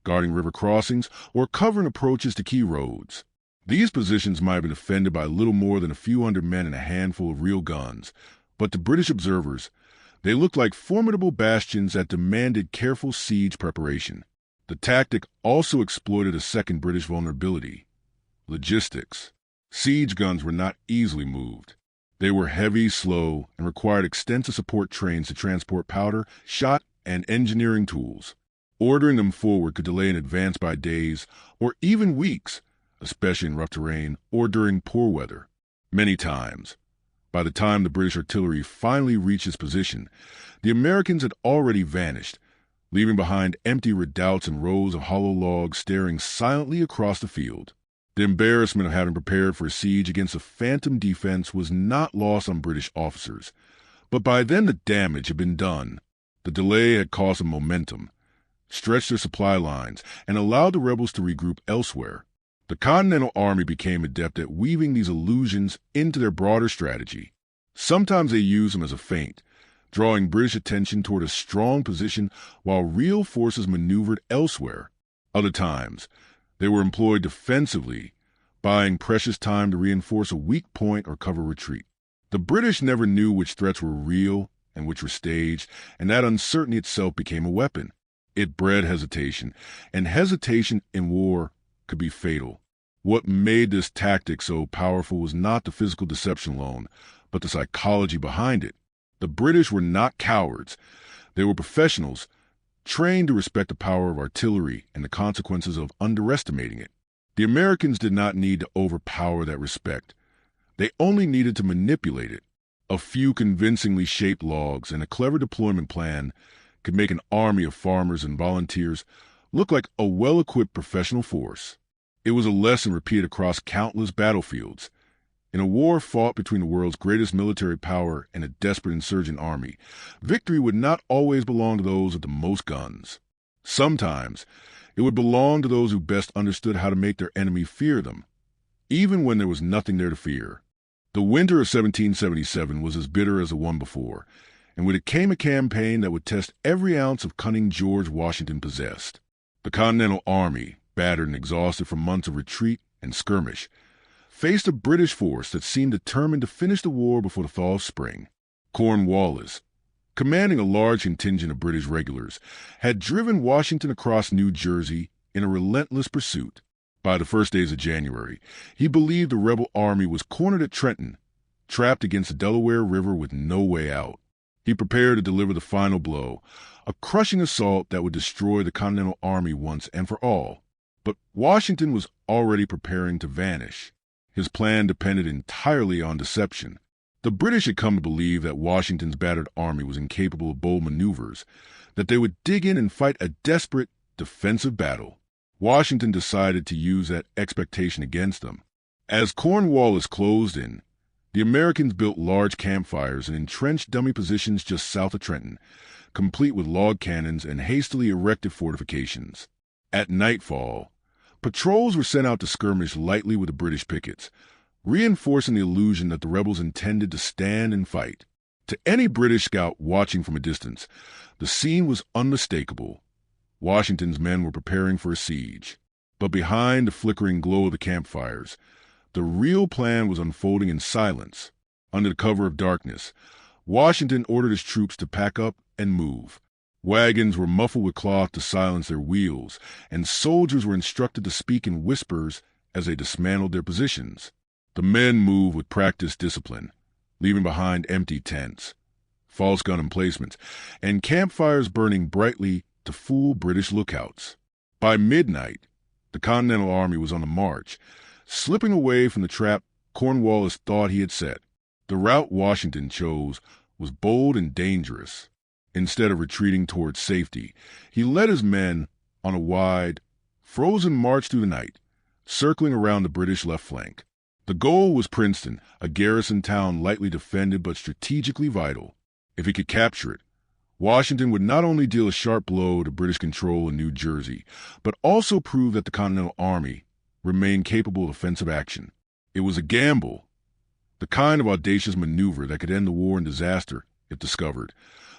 Speaker 1: guarding river crossings, or covering approaches to key roads. These positions might have been defended by little more than a few hundred men and a handful of real guns, but to British observers, they looked like formidable bastions that demanded careful siege preparation. The tactic also exploited a second British vulnerability: logistics. Siege guns were not easily moved. They were heavy, slow, and required extensive support trains to transport powder, shot, and engineering tools. Ordering them forward could delay an advance by days or even weeks, especially in rough terrain or during poor weather. Many times, by the time the British artillery finally reached its position, the Americans had already vanished, leaving behind empty redoubts and rows of hollow logs staring silently across the field. The embarrassment of having prepared for a siege against a phantom defense was not lost on British officers, but by then the damage had been done. The delay had cost them momentum, stretched their supply lines, and allowed the rebels to regroup elsewhere. The Continental Army became adept at weaving these illusions into their broader strategy. Sometimes they used them as a feint, drawing British attention toward a strong position while real forces maneuvered elsewhere. Other times, they were employed defensively, buying precious time to reinforce a weak point or cover retreat. The British never knew which threats were real and which were staged, and that uncertainty itself became a weapon. It bred hesitation, and hesitation in war could be fatal. What made this tactic so powerful was not the physical deception alone, but the psychology behind it. The British were not cowards. They were professionals, trained to respect the power of artillery and the consequences of underestimating it. The Americans did not need to overpower that respect. They only needed to manipulate it. A few convincingly shaped logs and a clever deployment plan could make an army of farmers and volunteers look like a well-equipped professional force. It was a lesson repeated across countless battlefields. In a war fought between the world's greatest military power and a desperate insurgent army, victory would not always belong to those with the most guns. Sometimes it would belong to those who best understood how to make their enemy fear them, even when there was nothing there to fear. The winter of 1777 was as bitter as the one before, and with it came a campaign that would test every ounce of cunning George Washington possessed. The Continental Army, battered and exhausted from months of retreat and skirmish, faced a British force that seemed determined to finish the war before the thaw of spring. Cornwallis, commanding a large contingent of British regulars, had driven Washington across New Jersey in a relentless pursuit. By the first days of January, he believed the rebel army was cornered at Trenton, trapped against the Delaware River with no way out. He prepared to deliver the final blow, a crushing assault that would destroy the Continental Army once and for all. But Washington was already preparing to vanish. His plan depended entirely on deception. The British had come to believe that Washington's battered army was incapable of bold maneuvers, that they would dig in and fight a desperate defensive battle. Washington decided to use that expectation against them. As Cornwallis closed in, the Americans built large campfires and entrenched dummy positions just south of Trenton, complete with log cannons and hastily erected fortifications. At nightfall, patrols were sent out to skirmish lightly with the British pickets, reinforcing the illusion that the rebels intended to stand and fight. To any British scout watching from a distance, the scene was unmistakable. Washington's men were preparing for a siege. But behind the flickering glow of the campfires, the real plan was unfolding in silence. Under the cover of darkness, Washington ordered his troops to pack up and move. Wagons were muffled with cloth to silence their wheels, and soldiers were instructed to speak in whispers as they dismantled their positions. The men moved with practiced discipline, leaving behind empty tents, false gun emplacements, and campfires burning brightly to fool British lookouts. By midnight, the Continental Army was on the march, slipping away from the trap Cornwallis thought he had set. The route Washington chose was bold and dangerous. Instead of retreating towards safety, he led his men on a wide, frozen march through the night, circling around the British left flank. The goal was Princeton, a garrison town lightly defended but strategically vital. If he could capture it, Washington would not only deal a sharp blow to British control in New Jersey, but also prove that the Continental Army remained capable of offensive action. It was a gamble, the kind of audacious maneuver that could end the war in disaster if discovered,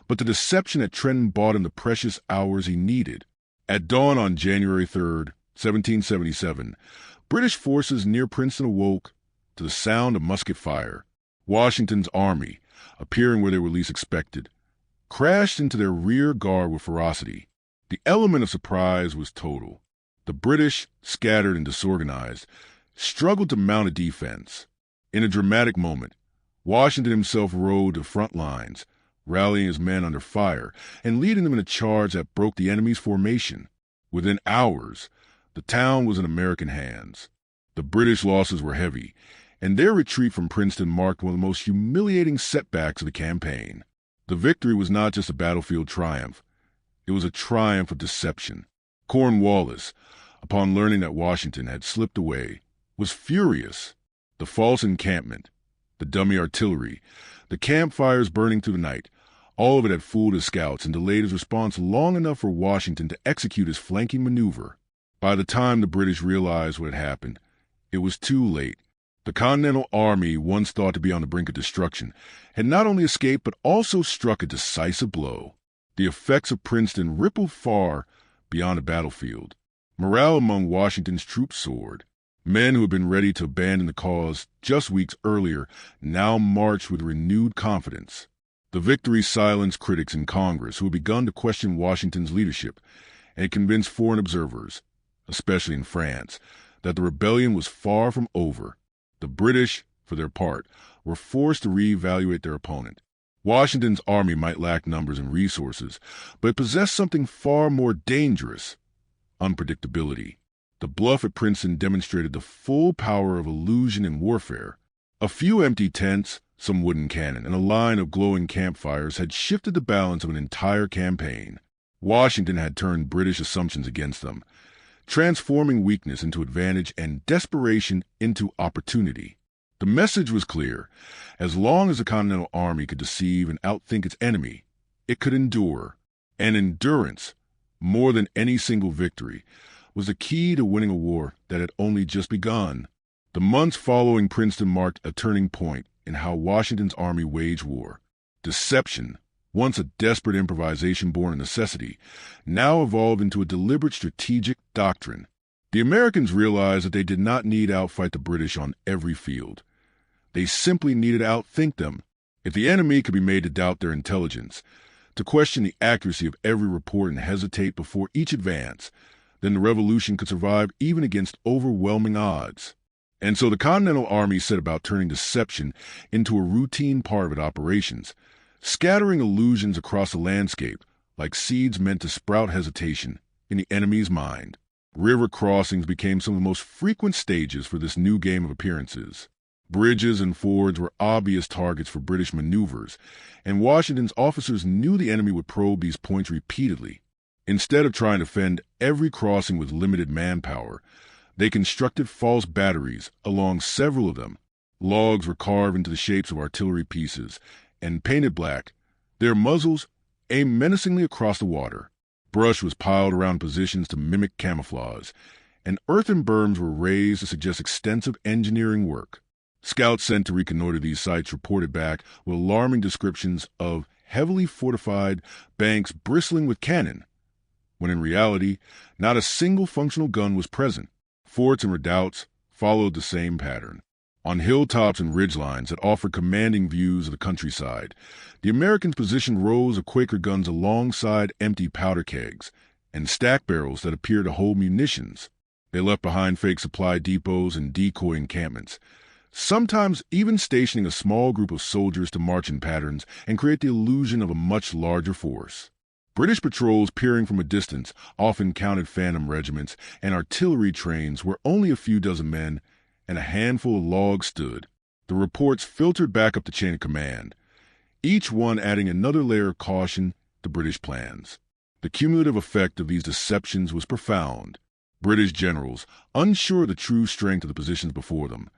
Speaker 1: but the deception at Trenton bought him the precious hours he needed. At dawn on January 3rd, 1777, British forces near Princeton awoke to the sound of musket fire. Washington's army, appearing where they were least expected, crashed into their rear guard with ferocity. The element of surprise was total. The British, scattered and disorganized, struggled to mount a defense. In a dramatic moment, Washington himself rode to the front lines, rallying his men under fire and leading them in a charge that broke the enemy's formation. Within hours, the town was in American hands. The British losses were heavy, and their retreat from Princeton marked one of the most humiliating setbacks of the campaign. The victory was not just a battlefield triumph. It was a triumph of deception. Cornwallis, upon learning that Washington had slipped away, was furious. The false encampment, the dummy artillery, the campfires burning through the night, all of it had fooled his scouts and delayed his response long enough for Washington to execute his flanking maneuver. By the time the British realized what had happened, it was too late. The Continental Army, once thought to be on the brink of destruction, had not only escaped but also struck a decisive blow. The effects of Princeton rippled far beyond the battlefield. Morale among Washington's troops soared. Men who had been ready to abandon the cause just weeks earlier now marched with renewed confidence. The victory silenced critics in Congress who had begun to question Washington's leadership and convinced foreign observers, especially in France, that the rebellion was far from over. The British, for their part, were forced to reevaluate their opponent. Washington's army might lack numbers and resources, but it possessed something far more dangerous: unpredictability. The bluff at Princeton demonstrated the full power of illusion in warfare. A few empty tents, some wooden cannon, and a line of glowing campfires had shifted the balance of an entire campaign. Washington had turned British assumptions against them, transforming weakness into advantage and desperation into opportunity. The message was clear. As long as the Continental Army could deceive and outthink its enemy, it could endure. And endurance, more than any single victory, was the key to winning a war that had only just begun. The months following Princeton marked a turning point in how Washington's army waged war. Deception, once a desperate improvisation born of necessity, now evolved into a deliberate strategic doctrine. The Americans realized that they did not need to outfight the British on every field. They simply needed to outthink them. If the enemy could be made to doubt their intelligence, to question the accuracy of every report and hesitate before each advance, then the revolution could survive even against overwhelming odds. And so the Continental Army set about turning deception into a routine part of its operations, scattering illusions across the landscape like seeds meant to sprout hesitation in the enemy's mind. River crossings became some of the most frequent stages for this new game of appearances. Bridges and fords were obvious targets for British maneuvers, and Washington's officers knew the enemy would probe these points repeatedly. Instead of trying to fend every crossing with limited manpower, they constructed false batteries along several of them. Logs were carved into the shapes of artillery pieces and painted black, their muzzles aimed menacingly across the water. Brush was piled around positions to mimic camouflage, and earthen berms were raised to suggest extensive engineering work. Scouts sent to reconnoiter these sites reported back with alarming descriptions of heavily fortified banks bristling with cannon, when in reality, not a single functional gun was present. Forts and redoubts followed the same pattern. On hilltops and ridgelines that offered commanding views of the countryside, the Americans positioned rows of Quaker guns alongside empty powder kegs and stack barrels that appeared to hold munitions. They left behind fake supply depots and decoy encampments, sometimes even stationing a small group of soldiers to march in patterns and create the illusion of a much larger force. British patrols peering from a distance often counted phantom regiments and artillery trains where only a few dozen men and a handful of logs stood. The reports filtered back up the chain of command, each one adding another layer of caution to British plans. The cumulative effect of these deceptions was profound. British generals, unsure of the true strength of the positions before them,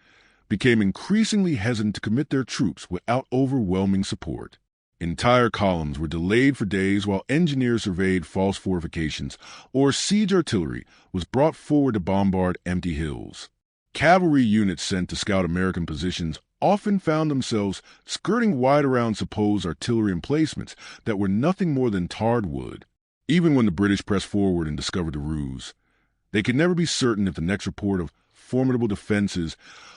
Speaker 1: became increasingly hesitant to commit their troops without overwhelming support. Entire columns were delayed for days while engineers surveyed false fortifications, or siege artillery was brought forward to bombard empty hills. Cavalry units sent to scout American positions often found themselves skirting wide around supposed artillery emplacements that were nothing more than tarred wood. Even when the British pressed forward and discovered the ruse, they could never be certain if the next report of formidable defenses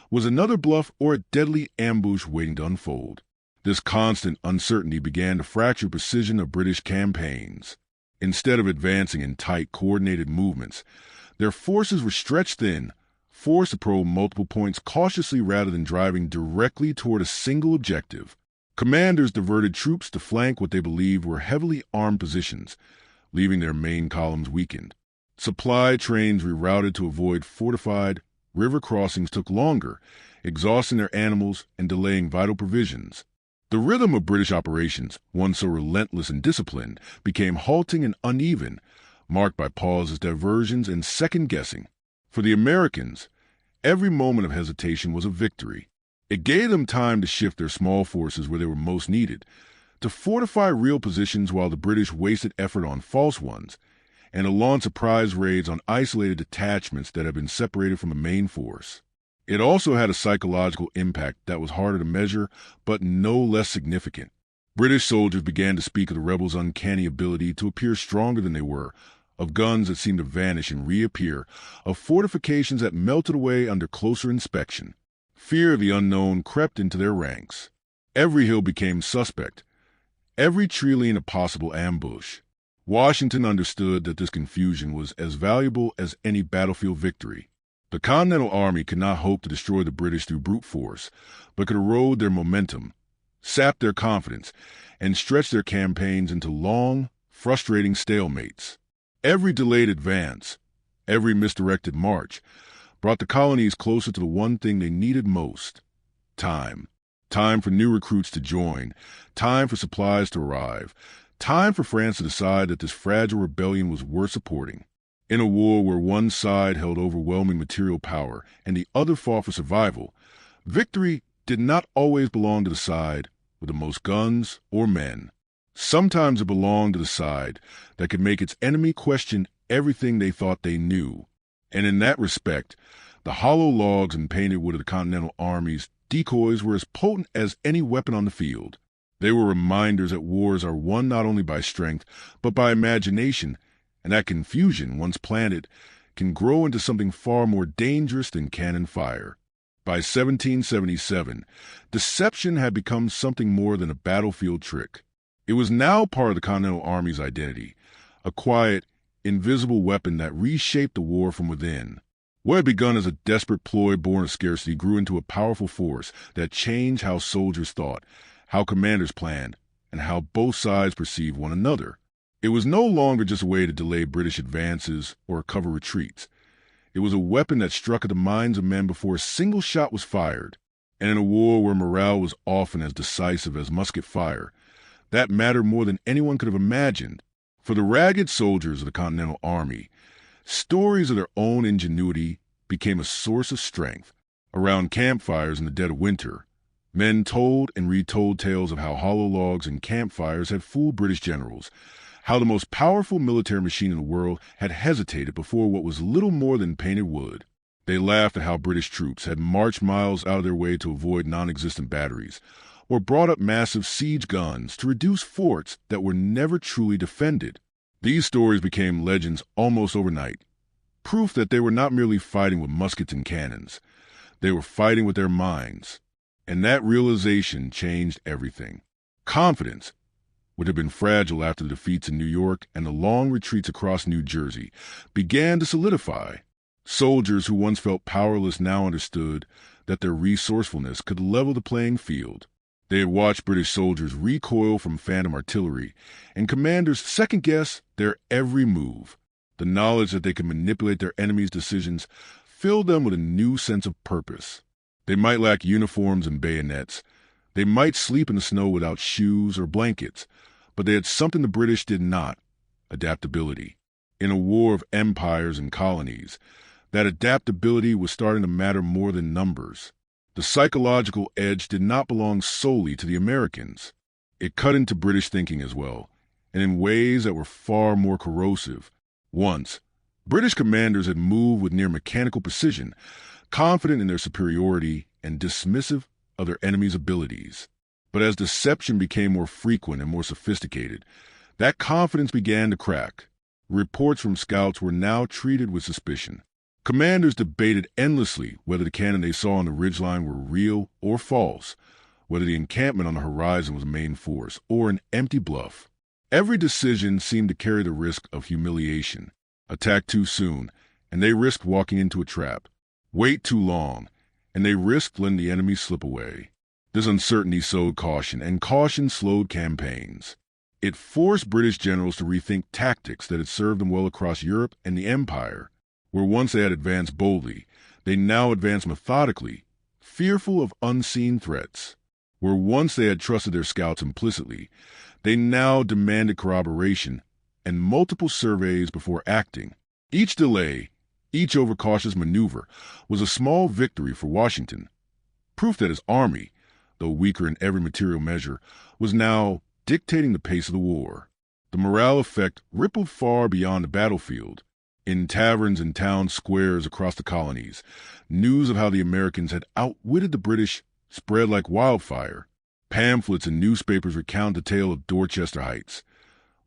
Speaker 1: was another bluff or a deadly ambush waiting to unfold. This constant uncertainty began to fracture precision of British campaigns. Instead of advancing in tight, coordinated movements, their forces were stretched thin, forced to probe multiple points cautiously rather than driving directly toward a single objective. Commanders diverted troops to flank what they believed were heavily armed positions, leaving their main columns weakened. Supply trains rerouted to avoid fortified river crossings took longer, exhausting their animals and delaying vital provisions. The rhythm of British operations, once so relentless and disciplined, became halting and uneven, marked by pauses, diversions, and second-guessing. For the Americans, every moment of hesitation was a victory. It gave them time to shift their small forces where they were most needed, to fortify real positions while the British wasted effort on false ones, and to launch surprise raids on isolated detachments that had been separated from the main force. It also had a psychological impact that was harder to measure, but no less significant. British soldiers began to speak of the rebels' uncanny ability to appear stronger than they were, of guns that seemed to vanish and reappear, of fortifications that melted away under closer inspection. Fear of the unknown crept into their ranks. Every hill became suspect, every tree lane a possible ambush. Washington understood that this confusion was as valuable as any battlefield victory. The Continental Army could not hope to destroy the British through brute force, but could erode their momentum, sap their confidence, and stretch their campaigns into long, frustrating stalemates. Every delayed advance, every misdirected march, brought the colonies closer to the one thing they needed most: time. Time for new recruits to join, time for supplies to arrive, time for France to decide that this fragile rebellion was worth supporting. In a war where one side held overwhelming material power and the other fought for survival, victory did not always belong to the side with the most guns or men. Sometimes it belonged to the side that could make its enemy question everything they thought they knew. And in that respect, the hollow logs and painted wood of the Continental Army's decoys were as potent as any weapon on the field. They were reminders that wars are won not only by strength, but by imagination, and that confusion, once planted, can grow into something far more dangerous than cannon fire. By 1777, deception had become something more than a battlefield trick. It was now part of the Continental Army's identity, a quiet, invisible weapon that reshaped the war from within. What had begun as a desperate ploy born of scarcity grew into a powerful force that changed how soldiers thought, how commanders planned, and how both sides perceived one another. It was no longer just a way to delay British advances or cover retreats. It was a weapon that struck at the minds of men before a single shot was fired. And in a war where morale was often as decisive as musket fire, that mattered more than anyone could have imagined. For the ragged soldiers of the Continental Army, stories of their own ingenuity became a source of strength. Around campfires in the dead of winter, men told and retold tales of how hollow logs and campfires had fooled British generals, how the most powerful military machine in the world had hesitated before what was little more than painted wood. They laughed at how British troops had marched miles out of their way to avoid non-existent batteries, or brought up massive siege guns to reduce forts that were never truly defended. These stories became legends almost overnight, proof that they were not merely fighting with muskets and cannons. They were fighting with their minds, and that realization changed everything. Confidence, which had been fragile after the defeats in New York and the long retreats across New Jersey, began to solidify. Soldiers who once felt powerless now understood that their resourcefulness could level the playing field. They had watched British soldiers recoil from phantom artillery, and commanders second-guess their every move. The knowledge that they could manipulate their enemies' decisions filled them with a new sense of purpose. They might lack uniforms and bayonets. They might sleep in the snow without shoes or blankets, but they had something the British did not: adaptability. In a war of empires and colonies, that adaptability was starting to matter more than numbers. The psychological edge did not belong solely to the Americans. It cut into British thinking as well, and in ways that were far more corrosive. Once, British commanders had moved with near mechanical precision, confident in their superiority and dismissive of their enemies' abilities. But as deception became more frequent and more sophisticated, that confidence began to crack. Reports from scouts were now treated with suspicion. Commanders debated endlessly whether the cannon they saw on the ridgeline were real or false, whether the encampment on the horizon was a main force or an empty bluff. Every decision seemed to carry the risk of humiliation. Attack too soon, and they risked walking into a trap. Wait too long, and they risked letting the enemy slip away. This uncertainty sowed caution, and caution slowed campaigns. It forced British generals to rethink tactics that had served them well across Europe and the Empire. Where once they had advanced boldly, they now advanced methodically, fearful of unseen threats. Where once they had trusted their scouts implicitly, they now demanded corroboration and multiple surveys before acting. Each delay, each overcautious maneuver, was a small victory for Washington, proof that his army, though weaker in every material measure, was now dictating the pace of the war. The morale effect rippled far beyond the battlefield. In taverns and town squares across the colonies, news of how the Americans had outwitted the British spread like wildfire. Pamphlets and newspapers recounted the tale of Dorchester Heights,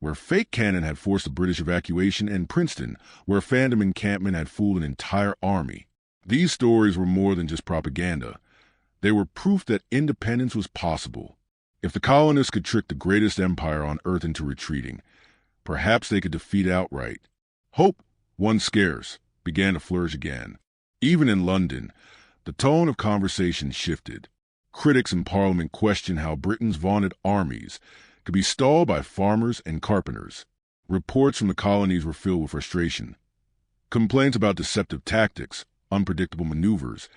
Speaker 1: where fake cannon had forced the British evacuation, and Princeton, where a phantom encampment had fooled an entire army. These stories were more than just propaganda. They were proof that independence was possible. If the colonists could trick the greatest empire on earth into retreating, perhaps they could defeat it outright. Hope, once scarce, began to flourish again. Even in London, the tone of conversation shifted. Critics in Parliament questioned how Britain's vaunted armies could be stalled by farmers and carpenters. Reports from the colonies were filled with frustration. Complaints about deceptive tactics, unpredictable maneuvers,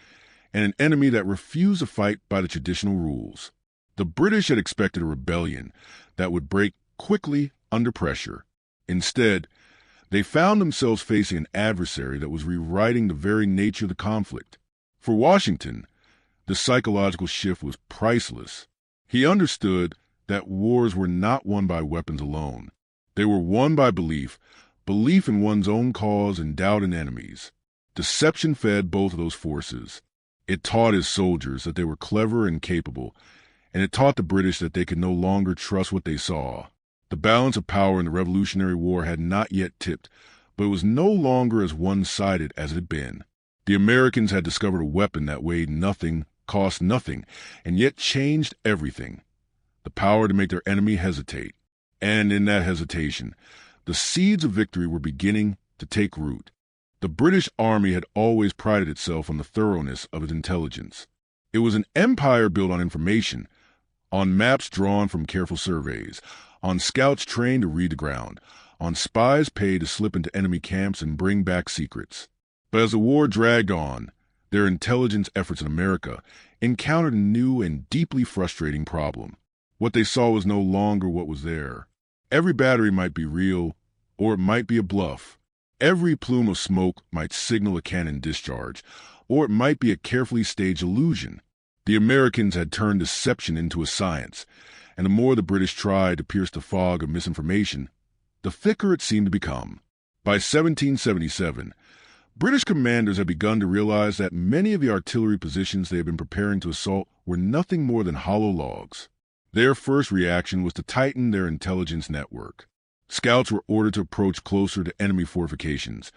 Speaker 1: and an enemy that refused to fight by the traditional rules. The British had expected a rebellion that would break quickly under pressure. Instead, they found themselves facing an adversary that was rewriting the very nature of the conflict. For Washington, the psychological shift was priceless. He understood that wars were not won by weapons alone. They were won by belief in one's own cause and doubt in enemies. Deception fed both of those forces. It taught his soldiers that they were clever and capable, and it taught the British that they could no longer trust what they saw. The balance of power in the Revolutionary War had not yet tipped, but it was no longer as one-sided as it had been. The Americans had discovered a weapon that weighed nothing, cost nothing, and yet changed everything: the power to make their enemy hesitate. And in that hesitation, the seeds of victory were beginning to take root. The British Army had always prided itself on the thoroughness of its intelligence. It was an empire built on information, on maps drawn from careful surveys, on scouts trained to read the ground, on spies paid to slip into enemy camps and bring back secrets. But as the war dragged on, their intelligence efforts in America encountered a new and deeply frustrating problem. What they saw was no longer what was there. Every battery might be real, or it might be a bluff. Every plume of smoke might signal a cannon discharge, or it might be a carefully staged illusion. The Americans had turned deception into a science, and the more the British tried to pierce the fog of misinformation, the thicker it seemed to become. By 1777, British commanders had begun to realize that many of the artillery positions they had been preparing to assault were nothing more than hollow logs. Their first reaction was to tighten their intelligence network. Scouts were ordered to approach closer to enemy fortifications,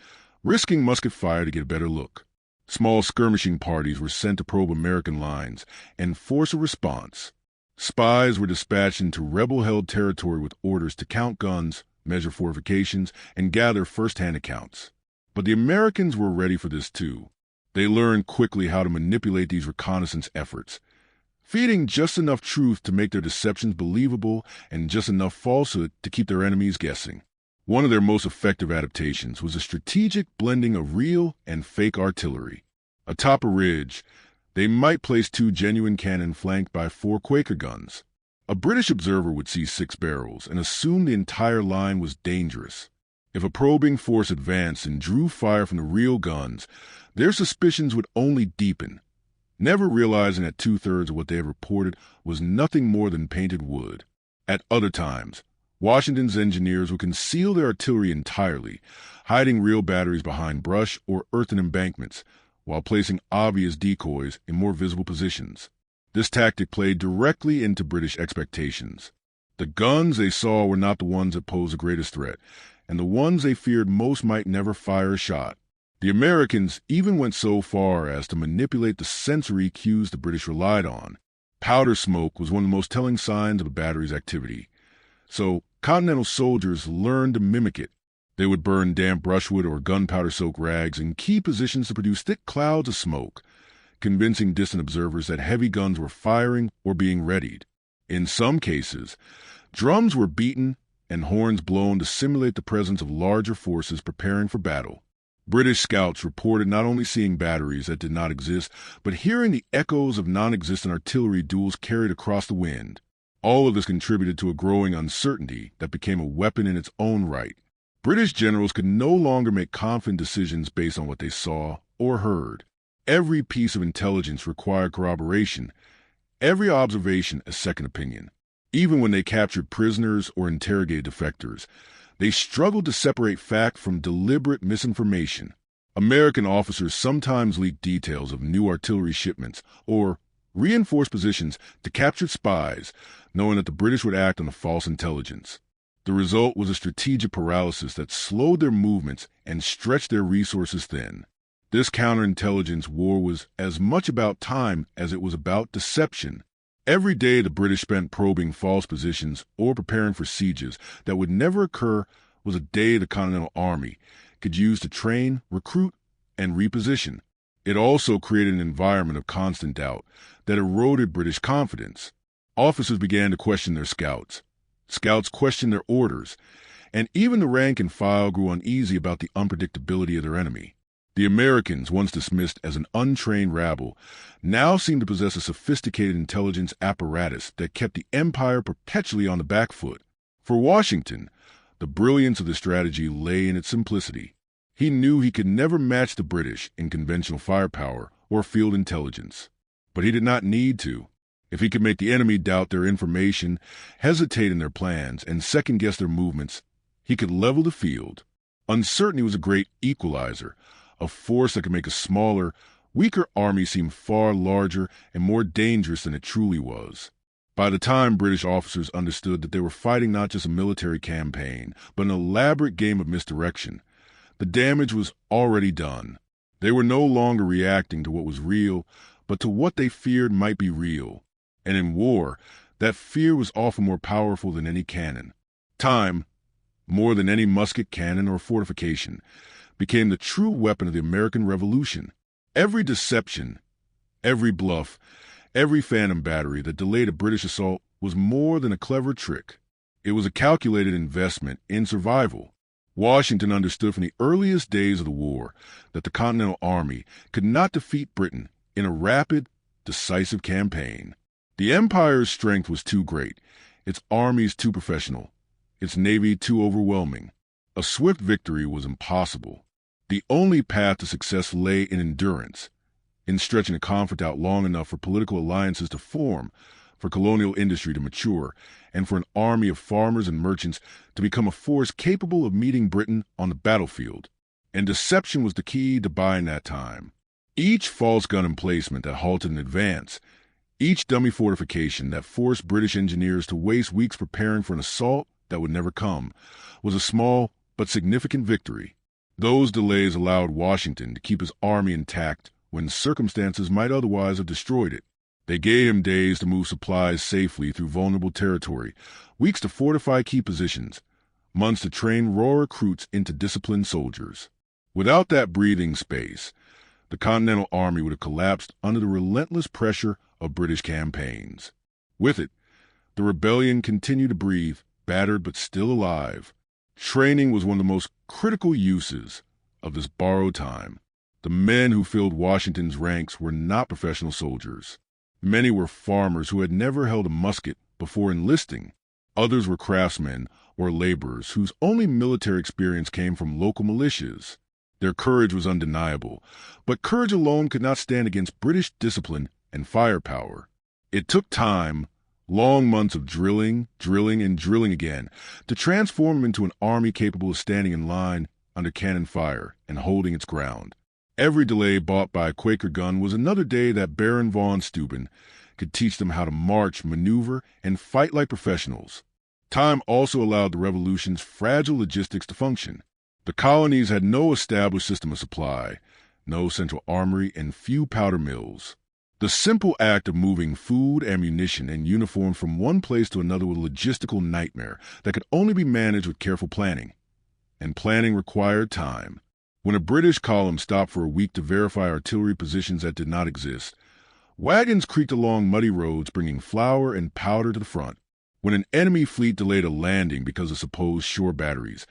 Speaker 1: risking musket fire to get a better look. Small skirmishing parties were sent to probe American lines and force a response. Spies were dispatched into rebel-held territory with orders to count guns, measure fortifications, and gather first-hand accounts. But the Americans were ready for this too. They learned quickly how to manipulate these reconnaissance efforts, feeding just enough truth to make their deceptions believable and just enough falsehood to keep their enemies guessing. One of their most effective adaptations was a strategic blending of real and fake artillery. Atop a ridge, they might place 2 genuine cannon flanked by 4 Quaker guns. A British observer would see 6 barrels and assume the entire line was dangerous. If a probing force advanced and drew fire from the real guns, their suspicions would only deepen, never realizing that 2/3 of what they had reported was nothing more than painted wood. At other times, Washington's engineers would conceal their artillery entirely, hiding real batteries behind brush or earthen embankments, while placing obvious decoys in more visible positions. This tactic played directly into British expectations. The guns they saw were not the ones that posed the greatest threat, and the ones they feared most might never fire a shot. The Americans even went so far as to manipulate the sensory cues the British relied on. Powder smoke was one of the most telling signs of a battery's activity. So Continental soldiers learned to mimic it. They would burn damp brushwood or gunpowder-soaked rags in key positions to produce thick clouds of smoke, convincing distant observers that heavy guns were firing or being readied. In some cases, drums were beaten and horns blown to simulate the presence of larger forces preparing for battle. British scouts reported not only seeing batteries that did not exist, but hearing the echoes of non-existent artillery duels carried across the wind. All of this contributed to a growing uncertainty that became a weapon in its own right. British generals could no longer make confident decisions based on what they saw or heard. Every piece of intelligence required corroboration, every observation a second opinion. Even when they captured prisoners or interrogated defectors, they struggled to separate fact from deliberate misinformation. American officers sometimes leaked details of new artillery shipments or reinforced positions to captured spies, knowing that the British would act on the false intelligence. The result was a strategic paralysis that slowed their movements and stretched their resources thin. This counterintelligence war was as much about time as it was about deception. Every day the British spent probing false positions or preparing for sieges that would never occur was a day the Continental Army could use to train, recruit, and reposition. It also created an environment of constant doubt that eroded British confidence. Officers began to question their scouts. Scouts questioned their orders, and even the rank and file grew uneasy about the unpredictability of their enemy. The Americans, once dismissed as an untrained rabble, now seemed to possess a sophisticated intelligence apparatus that kept the empire perpetually on the back foot. For Washington, the brilliance of the strategy lay in its simplicity. He knew he could never match the British in conventional firepower or field intelligence. But he did not need to. If he could make the enemy doubt their information, hesitate in their plans, and second-guess their movements, he could level the field. Uncertainty was a great equalizer, a force that could make a smaller, weaker army seem far larger and more dangerous than it truly was. By the time British officers understood that they were fighting not just a military campaign, but an elaborate game of misdirection, the damage was already done. They were no longer reacting to what was real, but to what they feared might be real. And in war, that fear was often more powerful than any cannon. Time, more than any musket, cannon, or fortification, became the true weapon of the American Revolution. Every deception, every bluff, every phantom battery that delayed a British assault was more than a clever trick. It was a calculated investment in survival. Washington understood from the earliest days of the war that the Continental Army could not defeat Britain in a rapid, decisive campaign. The Empire's strength was too great, its armies too professional, its navy too overwhelming. A swift victory was impossible. The only path to success lay in endurance, in stretching a conflict out long enough for political alliances to form, for colonial industry to mature, and for an army of farmers and merchants to become a force capable of meeting Britain on the battlefield. And deception was the key to buying that time. Each false gun emplacement that halted an advance, each dummy fortification that forced British engineers to waste weeks preparing for an assault that would never come, was a small but significant victory. Those delays allowed Washington to keep his army intact when circumstances might otherwise have destroyed it. They gave him days to move supplies safely through vulnerable territory, weeks to fortify key positions, months to train raw recruits into disciplined soldiers. Without that breathing space, the Continental Army would have collapsed under the relentless pressure of British campaigns. With it, the rebellion continued to breathe, battered but still alive. Training was one of the most critical uses of this borrowed time. The men who filled Washington's ranks were not professional soldiers. Many were farmers who had never held a musket before enlisting. Others were craftsmen or laborers whose only military experience came from local militias. Their courage was undeniable, but courage alone could not stand against British discipline and firepower. It took time, long months of drilling, and drilling again, to transform them into an army capable of standing in line under cannon fire and holding its ground. Every delay bought by a Quaker gun was another day that Baron von Steuben could teach them how to march, maneuver, and fight like professionals. Time also allowed the Revolution's fragile logistics to function. The colonies had no established system of supply, no central armory, and few powder mills. The simple act of moving food, ammunition, and uniforms from one place to another was a logistical nightmare that could only be managed with careful planning. And planning required time. When a British column stopped for a week to verify artillery positions that did not exist, wagons creaked along muddy roads bringing flour and powder to the front. When an enemy fleet delayed a landing because of supposed shore batteries,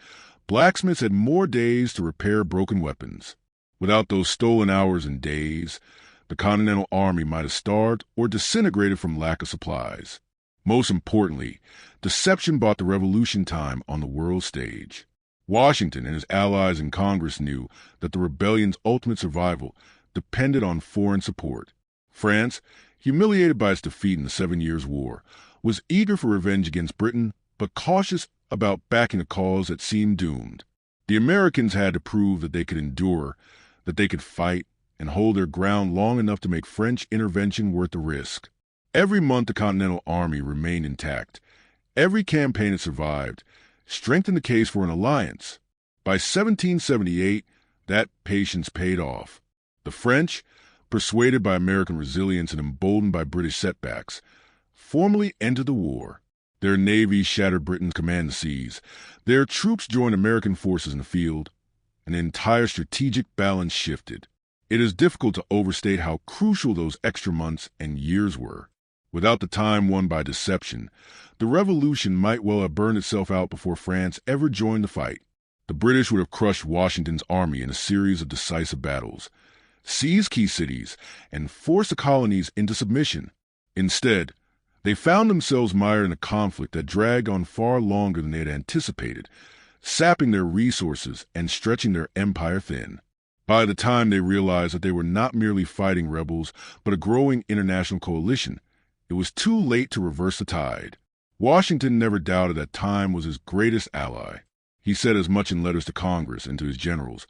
Speaker 1: blacksmiths had more days to repair broken weapons. Without those stolen hours and days, the Continental Army might have starved or disintegrated from lack of supplies. Most importantly, deception bought the Revolution time on the world stage. Washington and his allies in Congress knew that the rebellion's ultimate survival depended on foreign support. France, humiliated by its defeat in the 7 Years' War, was eager for revenge against Britain, but cautious about backing a cause that seemed doomed. The Americans had to prove that they could endure, that they could fight, and hold their ground long enough to make French intervention worth the risk. Every month the Continental Army remained intact. Every campaign it survived strengthened the case for an alliance. By 1778, that patience paid off. The French, persuaded by American resilience and emboldened by British setbacks, formally entered the war. Their navy shattered Britain's command of the seas. Their troops joined American forces in the field. An entire strategic balance shifted. It is difficult to overstate how crucial those extra months and years were. Without the time won by deception, the Revolution might well have burned itself out before France ever joined the fight. The British would have crushed Washington's army in a series of decisive battles, seized key cities, and forced the colonies into submission. Instead, they found themselves mired in a conflict that dragged on far longer than they had anticipated, sapping their resources and stretching their empire thin. By the time they realized that they were not merely fighting rebels, but a growing international coalition, it was too late to reverse the tide. Washington never doubted that time was his greatest ally. He said as much in letters to Congress and to his generals,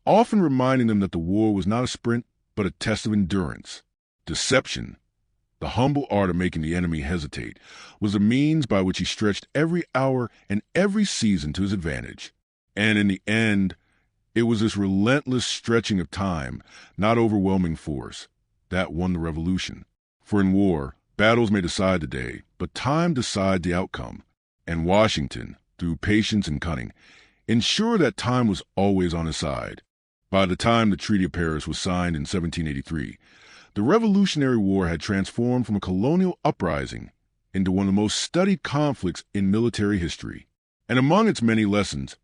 Speaker 1: often reminding them that the war was not a sprint, but a test of endurance. Deception, the humble art of making the enemy hesitate, was the means by which he stretched every hour and every season to his advantage. And in the end, it was this relentless stretching of time, not overwhelming force, that won the Revolution. For in war, battles may decide the day, but time decides the outcome. And Washington, through patience and cunning, ensured that time was always on his side. By the time the Treaty of Paris was signed in 1783, the Revolutionary War had transformed from a colonial uprising into one of the most studied conflicts in military history. And among its many lessons,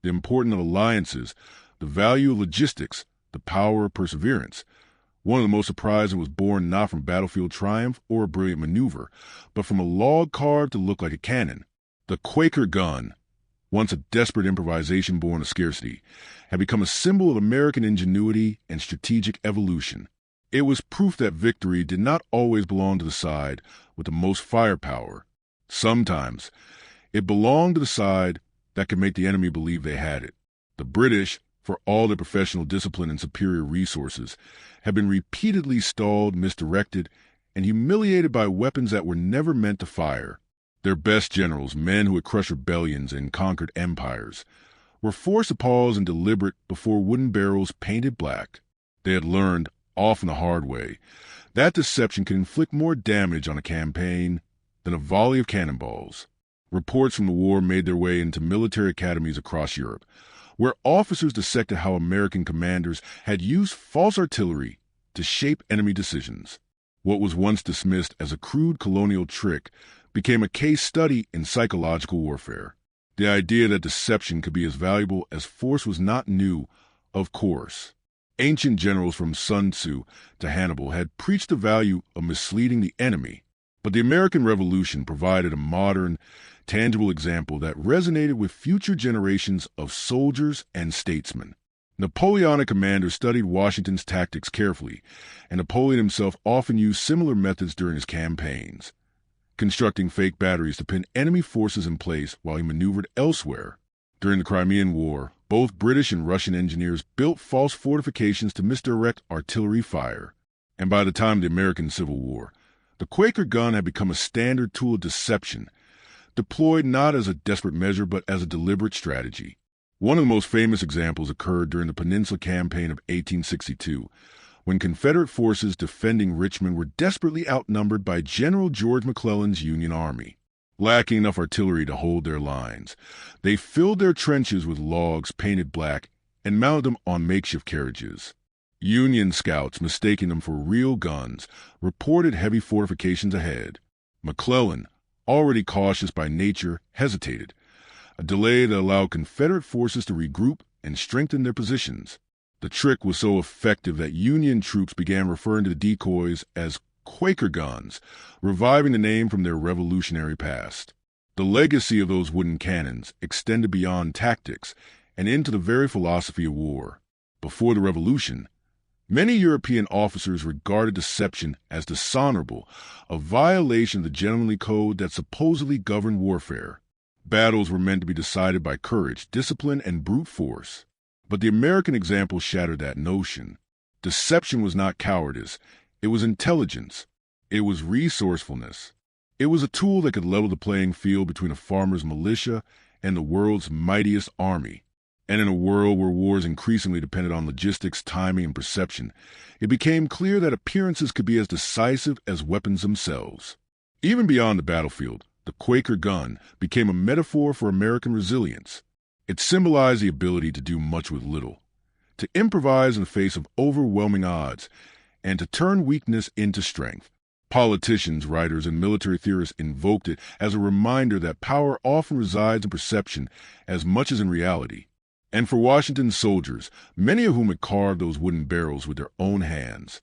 Speaker 1: the importance of alliances, the value of logistics, the power of perseverance. One of the most surprising was born not from battlefield triumph or a brilliant maneuver, but from a log carved to look like a cannon. The Quaker gun, once a desperate improvisation born of scarcity, had become a symbol of American ingenuity and strategic evolution. It was proof that victory did not always belong to the side with the most firepower. Sometimes, it belonged to the side that could make the enemy believe they had it. The British, for all their professional discipline and superior resources, had been repeatedly stalled, misdirected, and humiliated by weapons that were never meant to fire. Their best generals, men who had crushed rebellions and conquered empires, were forced to pause and deliberate before wooden barrels painted black. They had learned, often the hard way, that deception could inflict more damage on a campaign than a volley of cannonballs. Reports from the war made their way into military academies across Europe, where officers dissected how American commanders had used false artillery to shape enemy decisions. What was once dismissed as a crude colonial trick became a case study in psychological warfare. The idea that deception could be as valuable as force was not new, of course. Ancient generals from Sun Tzu to Hannibal had preached the value of misleading the enemy, but the American Revolution provided a modern, tangible example that resonated with future generations of soldiers and statesmen. Napoleonic commanders studied Washington's tactics carefully, and Napoleon himself often used similar methods during his campaigns, constructing fake batteries to pin enemy forces in place while he maneuvered elsewhere. During the Crimean War, both British and Russian engineers built false fortifications to misdirect artillery fire. And by the time of the American Civil War, the Quaker gun had become a standard tool of deception, deployed not as a desperate measure but as a deliberate strategy. One of the most famous examples occurred during the Peninsula Campaign of 1862, when Confederate forces defending Richmond were desperately outnumbered by General George McClellan's Union Army. Lacking enough artillery to hold their lines, they filled their trenches with logs painted black and mounted them on makeshift carriages. Union scouts, mistaking them for real guns, reported heavy fortifications ahead. McClellan, already cautious by nature, hesitated, a delay that allowed Confederate forces to regroup and strengthen their positions. The trick was so effective that Union troops began referring to the decoys as Quaker guns, reviving the name from their revolutionary past. The legacy of those wooden cannons extended beyond tactics and into the very philosophy of war. Before the Revolution, many European officers regarded deception as dishonorable, a violation of the gentlemanly code that supposedly governed warfare. Battles were meant to be decided by courage, discipline, and brute force. But the American example shattered that notion. Deception was not cowardice. It was intelligence. It was resourcefulness. It was a tool that could level the playing field between a farmer's militia and the world's mightiest army. And in a world where wars increasingly depended on logistics, timing, and perception, it became clear that appearances could be as decisive as weapons themselves. Even beyond the battlefield, the Quaker gun became a metaphor for American resilience. It symbolized the ability to do much with little, to improvise in the face of overwhelming odds, and to turn weakness into strength. Politicians, writers, and military theorists invoked it as a reminder that power often resides in perception as much as in reality. And for Washington's soldiers, many of whom had carved those wooden barrels with their own hands,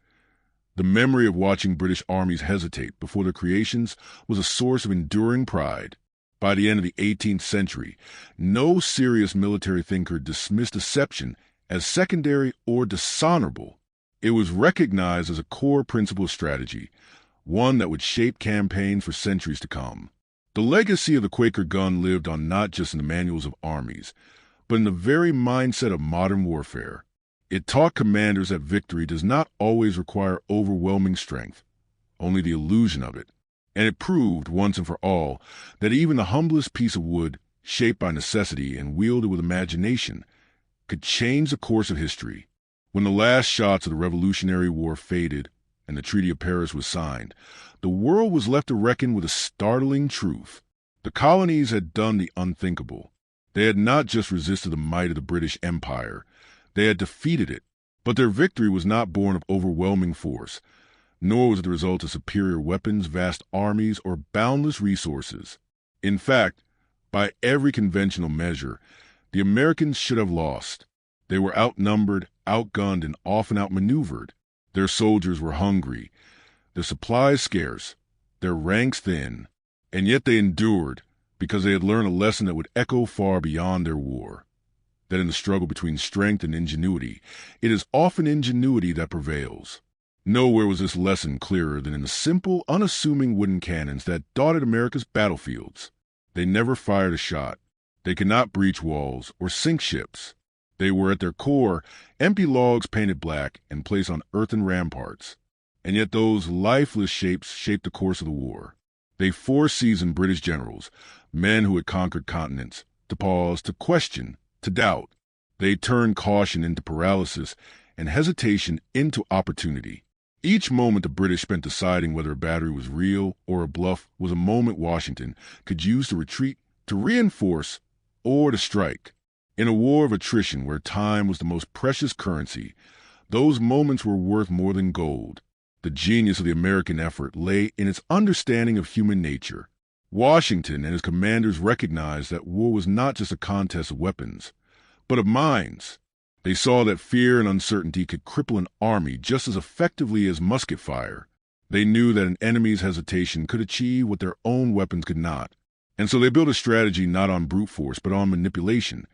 Speaker 1: the memory of watching British armies hesitate before their creations was a source of enduring pride. By the end of the 18th century, no serious military thinker dismissed deception as secondary or dishonorable. It was recognized as a core principle of strategy, one that would shape campaigns for centuries to come. The legacy of the Quaker gun lived on not just in the manuals of armies, but in the very mindset of modern warfare. It taught commanders that victory does not always require overwhelming strength, only the illusion of it. And it proved, once and for all, that even the humblest piece of wood, shaped by necessity and wielded with imagination, could change the course of history. When the last shots of the Revolutionary War faded and the Treaty of Paris was signed, the world was left to reckon with a startling truth. The colonies had done the unthinkable. They had not just resisted the might of the British Empire, they had defeated it. But their victory was not born of overwhelming force, nor was it the result of superior weapons, vast armies, or boundless resources. In fact, by every conventional measure, The Americans should have lost. They were outnumbered, outgunned, and often outmaneuvered. Their soldiers were hungry, their supplies scarce, their ranks thin, and yet they endured because they had learned a lesson that would echo far beyond their war. That in the struggle between strength and ingenuity, it is often ingenuity that prevails. Nowhere was this lesson clearer than in the simple, unassuming wooden cannons that dotted America's battlefields. They never fired a shot. They could not breach walls or sink ships. They were at their core empty logs painted black and placed on earthen ramparts. And yet those lifeless shapes shaped the course of the war. They forced seasoned British generals, men who had conquered continents, to pause, to question, to doubt. They turned caution into paralysis and hesitation into opportunity. Each moment the British spent deciding whether a battery was real or a bluff was a moment Washington could use to retreat, to reinforce, or to strike. In a war of attrition where time was the most precious currency, those moments were worth more than gold. The genius of the American effort lay in its understanding of human nature. Washington and his commanders recognized that war was not just a contest of weapons, but of minds. They saw that fear and uncertainty could cripple an army just as effectively as musket fire. They knew that an enemy's hesitation could achieve what their own weapons could not. And so they built a strategy not on brute force, but on manipulation,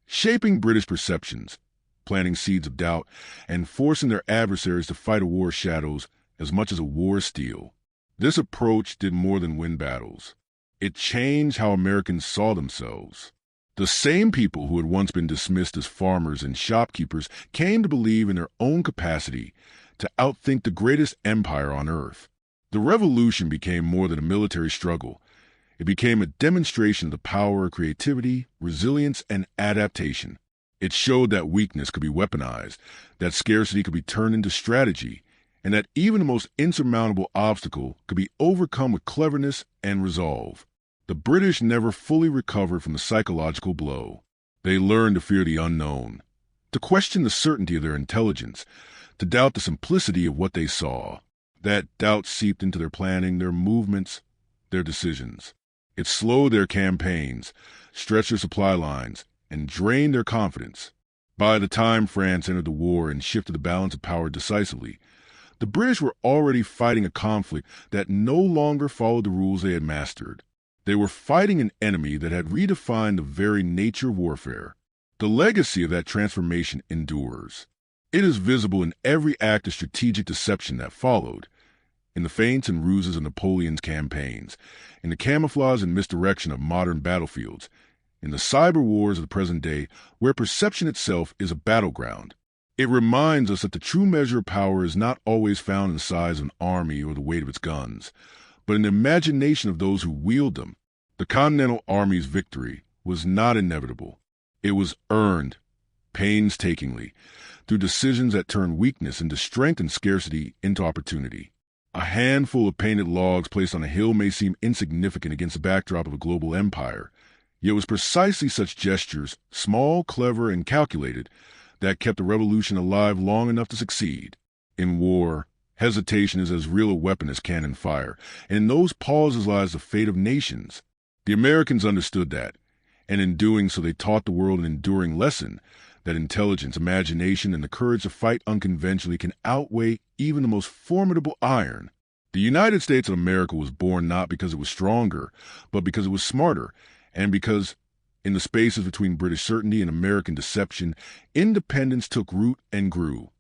Speaker 1: shaping British perceptions, planting seeds of doubt, and forcing their adversaries to fight a war of shadows as much as a war of steel. This approach did more than win battles. It changed how Americans saw themselves. The same people who had once been dismissed as farmers and shopkeepers came to believe in their own capacity to outthink the greatest empire on earth. The revolution became more than a military struggle. It became a demonstration of the power of creativity, resilience, and adaptation. It showed that weakness could be weaponized, that scarcity could be turned into strategy, and that even the most insurmountable obstacle could be overcome with cleverness and resolve. The British never fully recovered from the psychological blow. They learned to fear the unknown, to question the certainty of their intelligence, to doubt the simplicity of what they saw. That doubt seeped into their planning, their movements, their decisions. It slowed their campaigns, stretched their supply lines, and drained their confidence. By the time France entered the war and shifted the balance of power decisively, the British were already fighting a conflict that no longer followed the rules they had mastered. They were fighting an enemy that had redefined the very nature of warfare. The legacy of that transformation endures. It is visible in every act of strategic deception that followed, in the feints and ruses of Napoleon's campaigns, in the camouflage and misdirection of modern battlefields, in the cyber wars of the present day, where perception itself is a battleground. It reminds us that the true measure of power is not always found in the size of an army or the weight of its guns, but in the imagination of those who wield them. The Continental Army's victory was not inevitable. It was earned, painstakingly, through decisions that turned weakness into strength and scarcity into opportunity. A handful of painted logs placed on a hill may seem insignificant against the backdrop of a global empire, yet it was precisely such gestures, small, clever, and calculated, that kept the revolution alive long enough to succeed. In war, hesitation is as real a weapon as cannon fire, and in those pauses lies the fate of nations. The Americans understood that, and in doing so they taught the world an enduring lesson, that intelligence, imagination, and the courage to fight unconventionally can outweigh even the most formidable iron. The United States of America was born not because it was stronger, but because it was smarter, and because, in the spaces between British certainty and American deception, independence took root and grew.